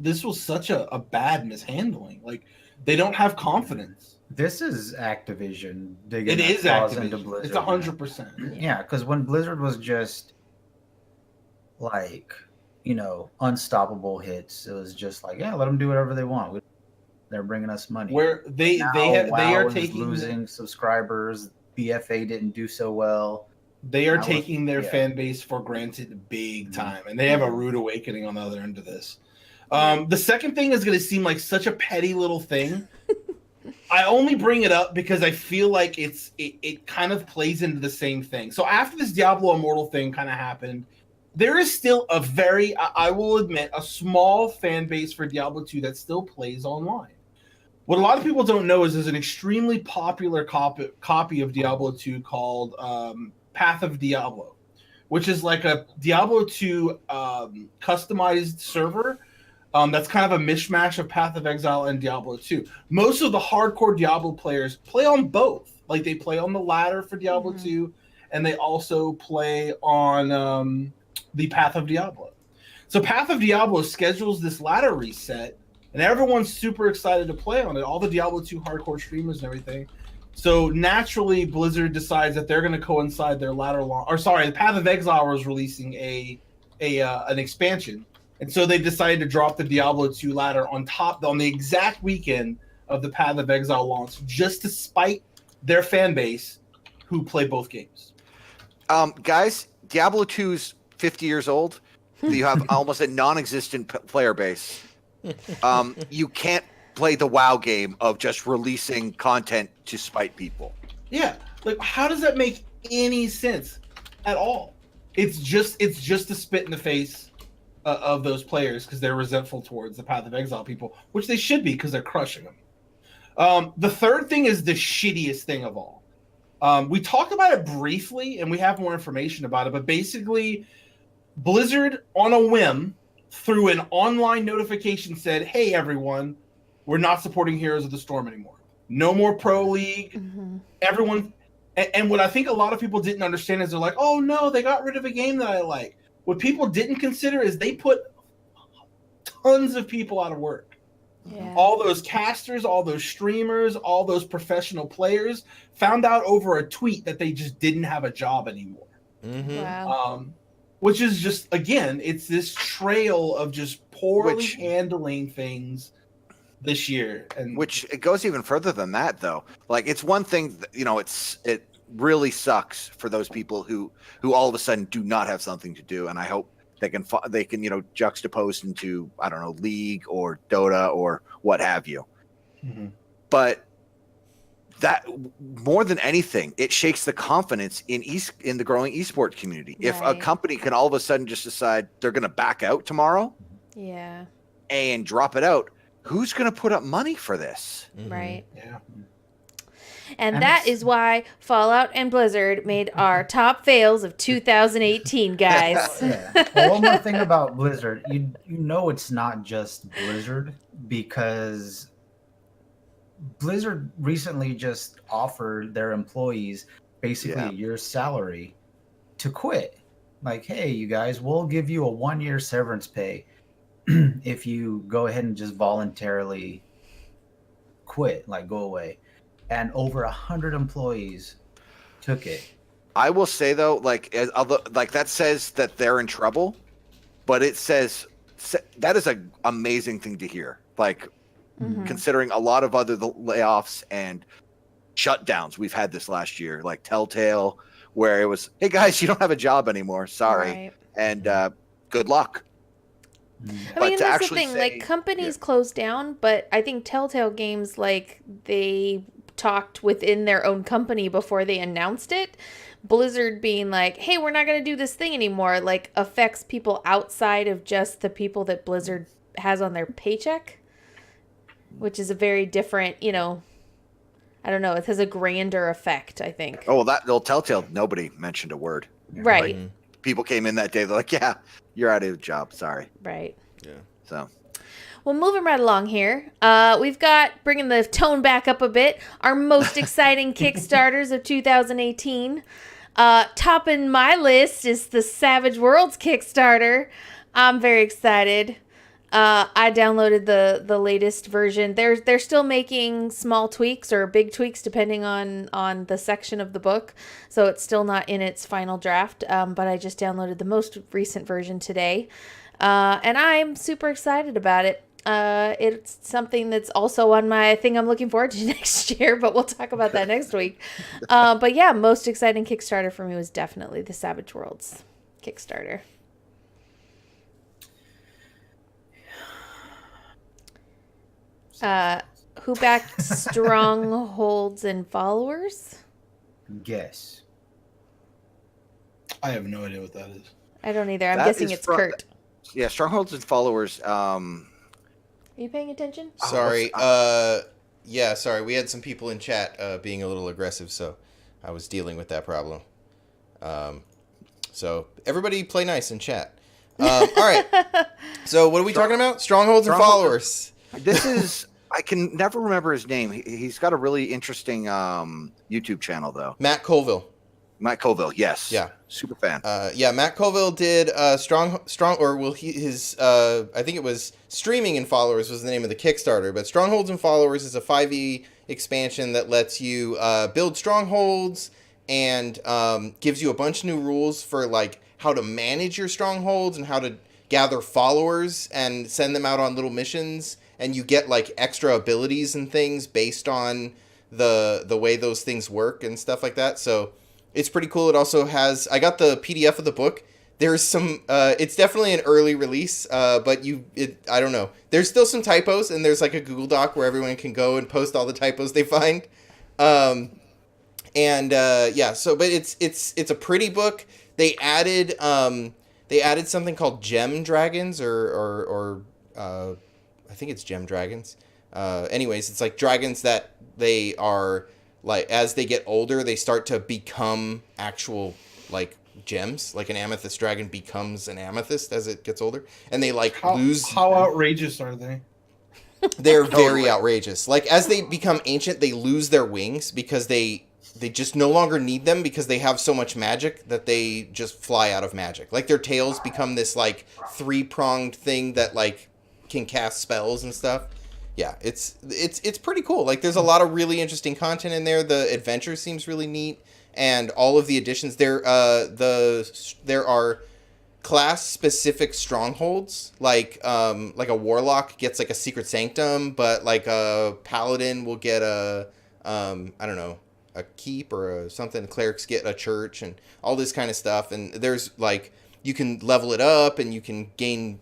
bad mishandling. Like, they don't have confidence. This is Activision digging It is claws into Activision. Blizzard. It's 100%. Yeah, because when Blizzard was just like, unstoppable hits, it was just like, let them do whatever they want. They're bringing us money. Where they are taking losing subscribers. BFA didn't do so well. They are taking their fan base for granted big time, and they have a rude awakening on the other end of this. The second thing is going to seem like such a petty little thing. I only bring it up because I feel like it kind of plays into the same thing. So after this Diablo Immortal thing kind of happened, there is still a very, I will admit, a small fan base for Diablo 2 that still plays online. What a lot of people don't know is there's an extremely popular copy of Diablo 2 called Path of Diablo, which is like a Diablo 2 customized server that's kind of a mishmash of Path of Exile and Diablo 2. Most of the hardcore Diablo players play on both. Like, they play on the ladder for Diablo 2, and they also play on the Path of Diablo. So Path of Diablo schedules this ladder reset, and everyone's super excited to play on it. All the Diablo 2 hardcore streamers and everything. So naturally, Blizzard decides that they're going to coincide their ladder launch. Or sorry, the Path of Exile was releasing an expansion, and so they decided to drop the Diablo 2 ladder on the exact weekend of the Path of Exile launch, just to spite their fan base who play both games. Guys, Diablo 2's 50 years old. You have almost a non-existent player base. You can't play the WoW game of just releasing content to spite people. Yeah, like, how does that make any sense at all? It's just to spit in the face of those players because they're resentful towards the Path of Exile people, which they should be because they're crushing them. The third thing is the shittiest thing of all. We talked about it briefly, and we have more information about it, but basically, Blizzard, on a whim, through an online notification, said, hey, everyone, we're not supporting Heroes of the Storm anymore. No more Pro League. Everyone. And what I think a lot of people didn't understand is they're like, oh, no, they got rid of a game that I like. What people didn't consider is they put tons of people out of work. Yeah. All those casters, all those streamers, all those professional players found out over a tweet that they just didn't have a job anymore. Wow. Which is just, again, it's this trail of just poorly handling things this year. And which it goes even further than that, though. Like, it's one thing, it really sucks for those people who all of a sudden do not have something to do. And I hope they can juxtapose into, I don't know, League or Dota or what have you. But that, more than anything, it shakes the confidence in the growing esport community. Right. If a company can all of a sudden just decide they're going to back out tomorrow, and drop it out, who's going to put up money for this? Right. Yeah. And that is why Fallout and Blizzard made our top fails of 2018, guys. Well, one more thing about Blizzard, you know it's not just Blizzard, because Blizzard recently just offered their employees basically a year's salary to quit. Like, hey, you guys, we'll give you a 1-year severance pay if you go ahead and just voluntarily quit, like go away. and over 100 employees took it. I will say though, although that says that they're in trouble, but it says that is an amazing thing to hear. Considering a lot of other layoffs and shutdowns we've had this last year, like Telltale, where it was, hey guys, you don't have a job anymore, sorry, Right. and good luck. I mean, that's the thing. Companies close down, but I think Telltale Games, they talked within their own company before they announced it. Blizzard being like, hey, we're not going to do this thing anymore, affects people outside of just the people that Blizzard has on their paycheck, which is a very different, I don't know. It has a grander effect, I think. Oh, well, Telltale, nobody mentioned a word. Right. People came in that day, they're like, yeah, you're out of a job, sorry. Right. Yeah. So... Well, moving right along here, we've got, bringing the tone back up a bit, our most exciting Kickstarters of 2018. Topping my list is the Savage Worlds Kickstarter. I'm very excited. I downloaded the latest version. They're still making small tweaks or big tweaks depending on the section of the book, so it's still not in its final draft, but I just downloaded the most recent version today. And I'm super excited about it. It's something that's also on my thing I'm looking forward to next year, but we'll talk about that next week. But yeah, most exciting Kickstarter for me was definitely the Savage Worlds Kickstarter. Who backed Strongholds and Followers? Guess. I have no idea what that is. I don't either. I'm That guessing is it's from- Kurt. Yeah, Strongholds and Followers. Are you paying attention? Sorry. Yeah, sorry. We had some people in chat being a little aggressive, so I was dealing with that problem. So everybody play nice in chat. All right. So what are we talking about? Strongholds and Followers. This is... I can never remember his name. He's got a really interesting YouTube channel, though. Matt Colville. Matt Colville, yes. Yeah. Super fan. Yeah, Matt Colville did I think it was Streaming and Followers was the name of the Kickstarter, but Strongholds and Followers is a 5e expansion that lets you build strongholds and gives you a bunch of new rules for how to manage your strongholds and how to gather followers and send them out on little missions, and you get extra abilities and things based on the way those things work and stuff like that. So it's pretty cool. It also has, I got the PDF of the book. There's some, it's definitely an early release, but I don't know. There's still some typos, and there's a Google Doc where everyone can go and post all the typos they find. Yeah, so, but it's a pretty book. They added something called Gem Dragons or I think it's Gem Dragons. Anyways, it's dragons that they are, as they get older, they start to become actual, gems. An amethyst dragon becomes an amethyst as it gets older. And they, lose... How outrageous are they? They're very outrageous. As they become ancient, they lose their wings because they just no longer need them because they have so much magic that they just fly out of magic. Their tails become this, three-pronged thing that, can cast spells and stuff. Yeah, it's pretty cool. There's a lot of really interesting content in there. The adventure seems really neat, and all of the additions there are class specific strongholds. A warlock gets a secret sanctum, but a paladin will get a a keep or something. Clerics get a church and all this kind of stuff. And there's you can level it up, and you can gain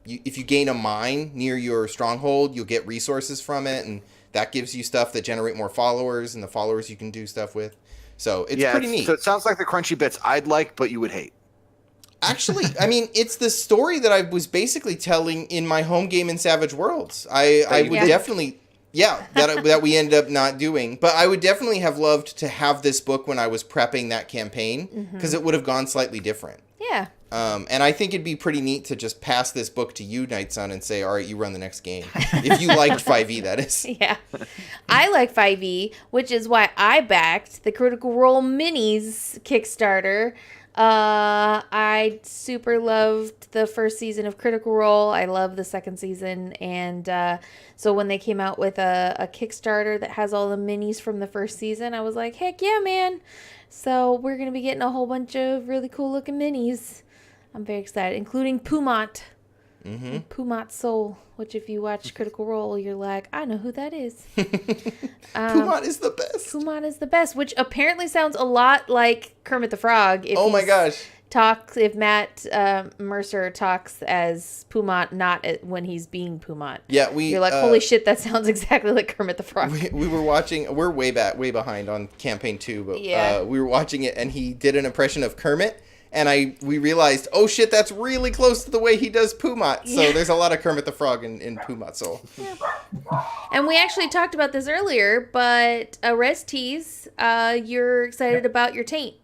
if you gain a mine near your stronghold, you'll get resources from it, and that gives you stuff that generate more followers, and the followers you can do stuff with. So it's pretty neat. So it sounds like the crunchy bits I'd like, but you would hate. Actually, I mean, it's the story that I was basically telling in my home game in Savage Worlds. I would definitely... Yeah, that we ended up not doing. But I would definitely have loved to have this book when I was prepping that campaign, because it would have gone slightly different. Yeah. And I think it'd be pretty neat to just pass this book to you, Nightson, and say, all right, you run the next game. If you liked 5e, that is. Yeah. I like 5e, which is why I backed the Critical Role Minis Kickstarter. I super loved the first season of Critical Role. I love the second season. And so when they came out with a Kickstarter that has all the minis from the first season, I was like, heck yeah, man. So we're going to be getting a whole bunch of really cool looking minis. I'm very excited, including Pumont. Mm-hmm. Pumont Soul, which if you watch Critical Role, you're like, I know who that is. Pumont is the best. Pumont is the best, which apparently sounds a lot like Kermit the Frog. Oh my gosh. If Matt Mercer talks as Pumont, not when he's being Pumont. Yeah, you're like, holy shit, that sounds exactly like Kermit the Frog. We were watching, we're way behind on campaign 2, but yeah. We were watching it and he did an impression of Kermit. And we realized, oh shit, that's really close to the way he does Pumont. So there's a lot of Kermit the Frog in Pumont Soul. Yeah. And we actually talked about this earlier, but Oreztes, you're excited about your Taint.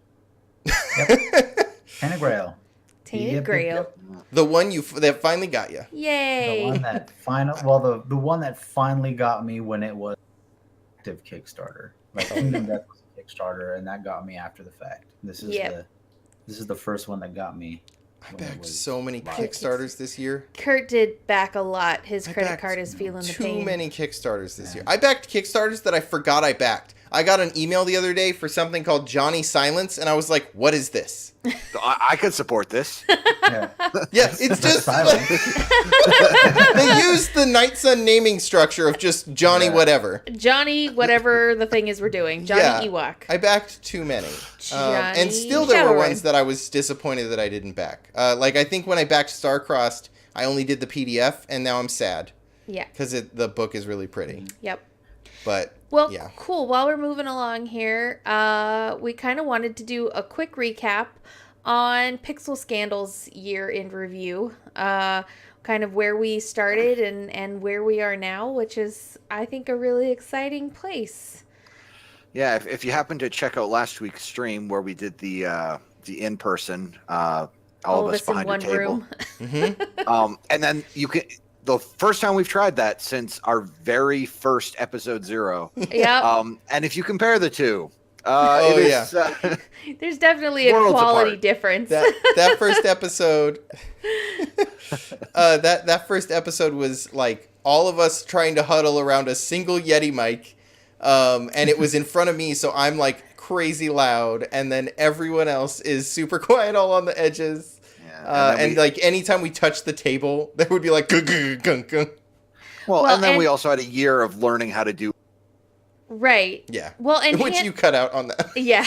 Yep. Tainted Grail. Tainted Grail. Yep. The one that finally got you. Yay. The one that the one that finally got me when it was active Kickstarter. Like Kingdom Death was a Kickstarter, and that got me after the fact. This is the first one that got me. I backed so many Kickstarters this year. Kurt did back a lot. His credit card is feeling the pain. Too many Kickstarters this year. I backed Kickstarters that I forgot I backed. I got an email the other day for something called Johnny Silence, and I was like, what is this? I could support this. Yeah, it's just like, they use the Nightson naming structure of just Johnny whatever. Johnny whatever the thing is we're doing. Johnny Ewok. I backed too many. Johnny and still there were Shadowrun. ones that I was disappointed that I didn't back. Like I think when I backed Starcrossed, I only did the PDF, and now I'm sad. Yeah. Because the book is really pretty. Yep. But well, yeah. Cool. While we're moving along here, we kind of wanted to do a quick recap on Pixel Scandal's year in review. Kind of where we started and where we are now, which is, I think, a really exciting place. Yeah, if you happen to check out last week's stream where we did the in-person, all of us behind in one a table. room. Mm-hmm. And then you can... The first time we've tried that since our very first episode 0. Yeah. And if you compare the two, there's definitely a quality difference. That first episode, that first episode was like all of us trying to huddle around a single Yeti mic, and it was in front of me, so I'm like crazy loud, and then everyone else is super quiet all on the edges. And like anytime we touched the table, there would be like gunk. Well, and then we also had a year of learning how to do. Right. Yeah. Well, and which you cut out on that. Yeah.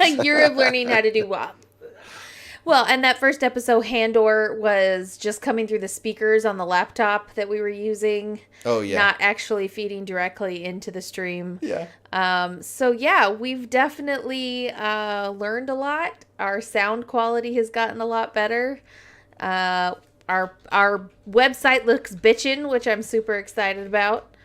A year of learning how to do what? Well, and that first episode, Handor was just coming through the speakers on the laptop that we were using. Oh, yeah. Not actually feeding directly into the stream. Yeah. So, yeah, we've definitely learned a lot. Our sound quality has gotten a lot better. Our website looks bitchin', which I'm super excited about.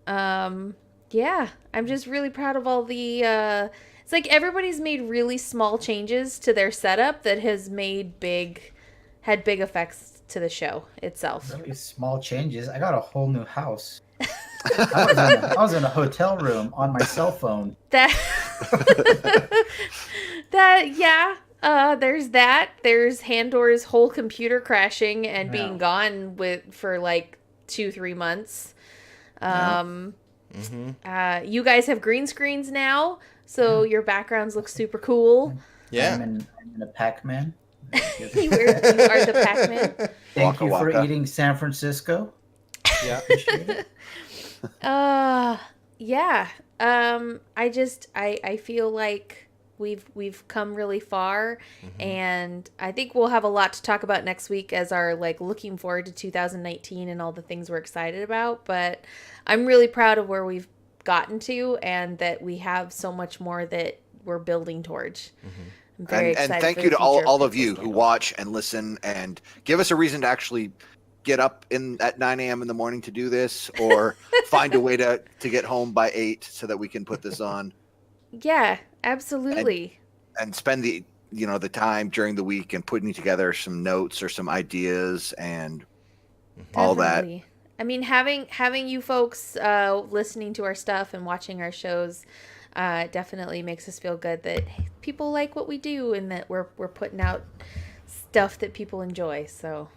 Yeah, I'm just really proud of all the... It's like everybody's made really small changes to their setup that has had big effects to the show itself. Really small changes. I got a whole new house. I was in a hotel room on my cell phone. There's that. There's Handor's whole computer crashing and being gone for like 2-3 months. You guys have green screens now. So your backgrounds look super cool. Yeah. I'm in a Pac-Man. You are the Pac-Man. Thank you for eating San Francisco. Yeah. Yeah. I feel like we've come really far, and I think we'll have a lot to talk about next week as our like looking forward to 2019 and all the things we're excited about. But I'm really proud of where we've gotten to, and that we have so much more that we're building towards. I'm very excited. And thank you to all of you who watch and listen and give us a reason to actually get up at 9 a.m. in the morning to do this, or find a way to get home by 8 so that we can put this on. Yeah, absolutely. And spend the time during the week and putting together some notes or some ideas and all that. I mean, having you folks listening to our stuff and watching our shows definitely makes us feel good that people like what we do and that we're putting out stuff that people enjoy. So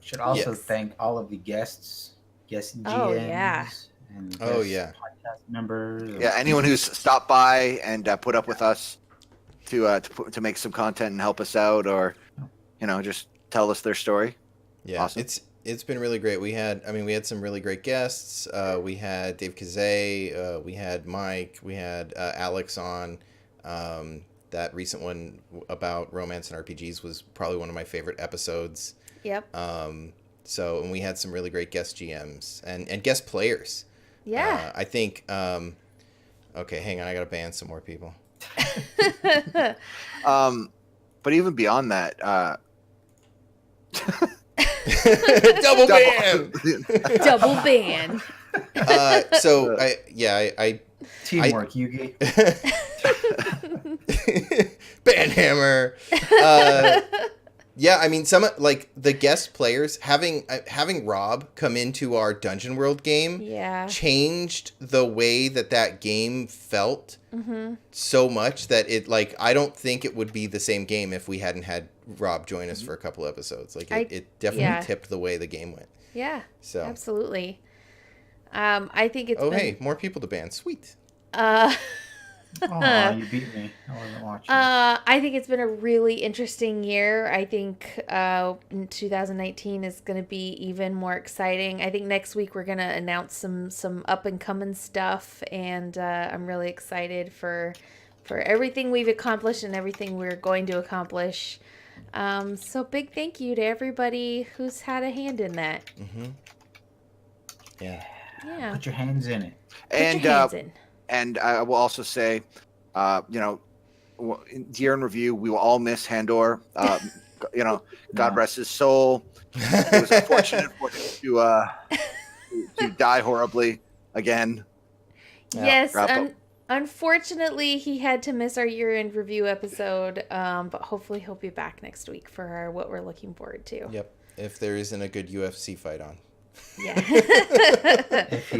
should also thank all of the guests, guest GMs, and podcast members. Yeah, anyone who's stopped by and put up with us to make some content and help us out, or just tell us their story. Yeah, awesome. It's been really great. We had some really great guests. We had Dave Kazay, we had Mike, we had Alex on. That recent one about romance and RPGs was probably one of my favorite episodes. Yep. And we had some really great guest GMs and guest players. Yeah. I think. Okay, hang on. I gotta ban some more people. But even beyond that, double ban. Double ban. So I teamwork, Yugi. Banhammer. Yeah, I mean, some like the guest players having Rob come into our Dungeon World game changed the way that game felt so much that it I don't think it would be the same game if we hadn't had Rob join us for a couple episodes. It definitely tipped the way the game went. Yeah. So absolutely. I think it's hey, more people to ban. Sweet. Oh, you beat me. I wasn't watching. I think it's been a really interesting year. I think 2019 is going to be even more exciting. I think next week we're going to announce some up and coming stuff, and I'm really excited for everything we've accomplished and everything we're going to accomplish. So big thank you to everybody who's had a hand in that. Mm-hmm. Yeah. Put your hands in it. And I will also say, year in review, we will all miss Handor. God rest his soul. It was unfortunate for him to die horribly again. Yes, unfortunately, he had to miss our year-end review episode, but hopefully he'll be back next week for what we're looking forward to. Yep, if there isn't a good UFC fight on. Yeah.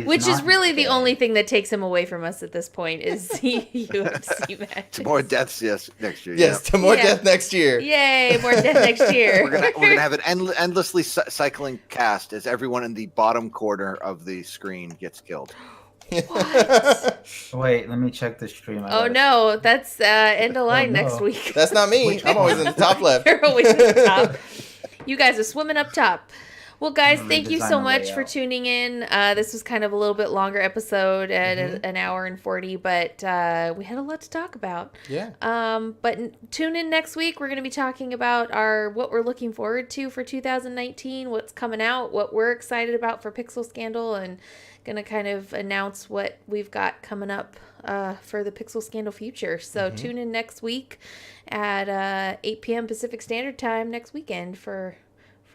Which is really the only thing that takes him away from us at this point is UFC matches. To more deaths, next year. Yes, to more death next year. Yay, more death next year. We're gonna have an endlessly cycling cast as everyone in the bottom corner of the screen gets killed. What? Wait, let me check the stream. No, that's end of line next week. That's not me. I'm always in the top left. You're always in the top. You guys are swimming up top. Well, guys, thank you so much for tuning in. This was kind of a little bit longer episode at an hour and 40, but we had a lot to talk about. Yeah. But tune in next week. We're going to be talking about what we're looking forward to for 2019, what's coming out, what we're excited about for Pixel Scandal, and going to kind of announce what we've got coming up for the Pixel Scandal future. So tune in next week at 8 p.m. Pacific Standard Time next weekend for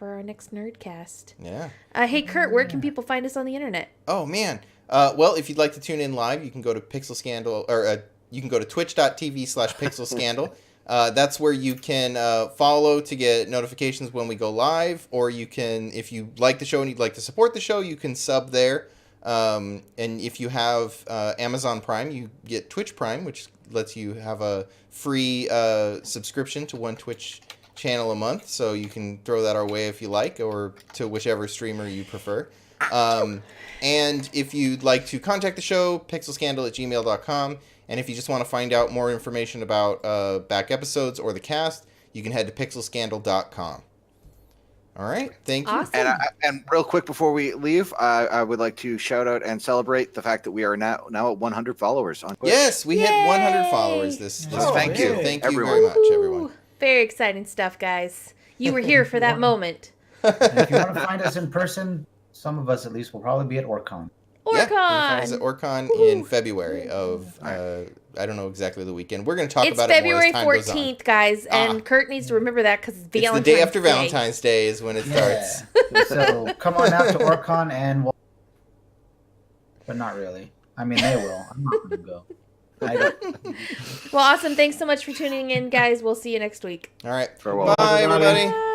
our next Nerdcast. Yeah. Hey, Kurt, where can people find us on the internet? Oh, man. Well, if you'd like to tune in live, you can go to Pixel Scandal, or you can go to twitch.tv/Pixel Scandal. That's where you can follow to get notifications when we go live, or you can, if you like the show and you'd like to support the show, you can sub there. And if you have Amazon Prime, you get Twitch Prime, which lets you have a free subscription to one Twitch channel a month, so you can throw that our way if you like, or to whichever streamer you prefer. And if you'd like to contact the show, pixelscandal@gmail.com. And if you just want to find out more information about back episodes or the cast, you can head to pixelscandal.com. All right, thank you. Awesome. And real quick before we leave, I would like to shout out and celebrate the fact that we are now at 100 followers on Twitch. Yes, we hit 100 followers this thank you. Thank everyone. you very much, everyone. Very exciting stuff, guys. You were here for that moment. And if you want to find us in person, some of us at least will probably be at OrCon. Yeah, find us at OrCon in February of, I don't know exactly the weekend. We're going to talk about it more as time goes on. It's February 14th, guys, and Kurt needs to remember that because it's the day after Valentine's Day is when it starts. So come on out to OrCon but not really. I mean, they will. I'm not going to go. Well, awesome. Thanks so much for tuning in, guys. We'll see you next week. All right. Farewell. Bye, everybody. Bye.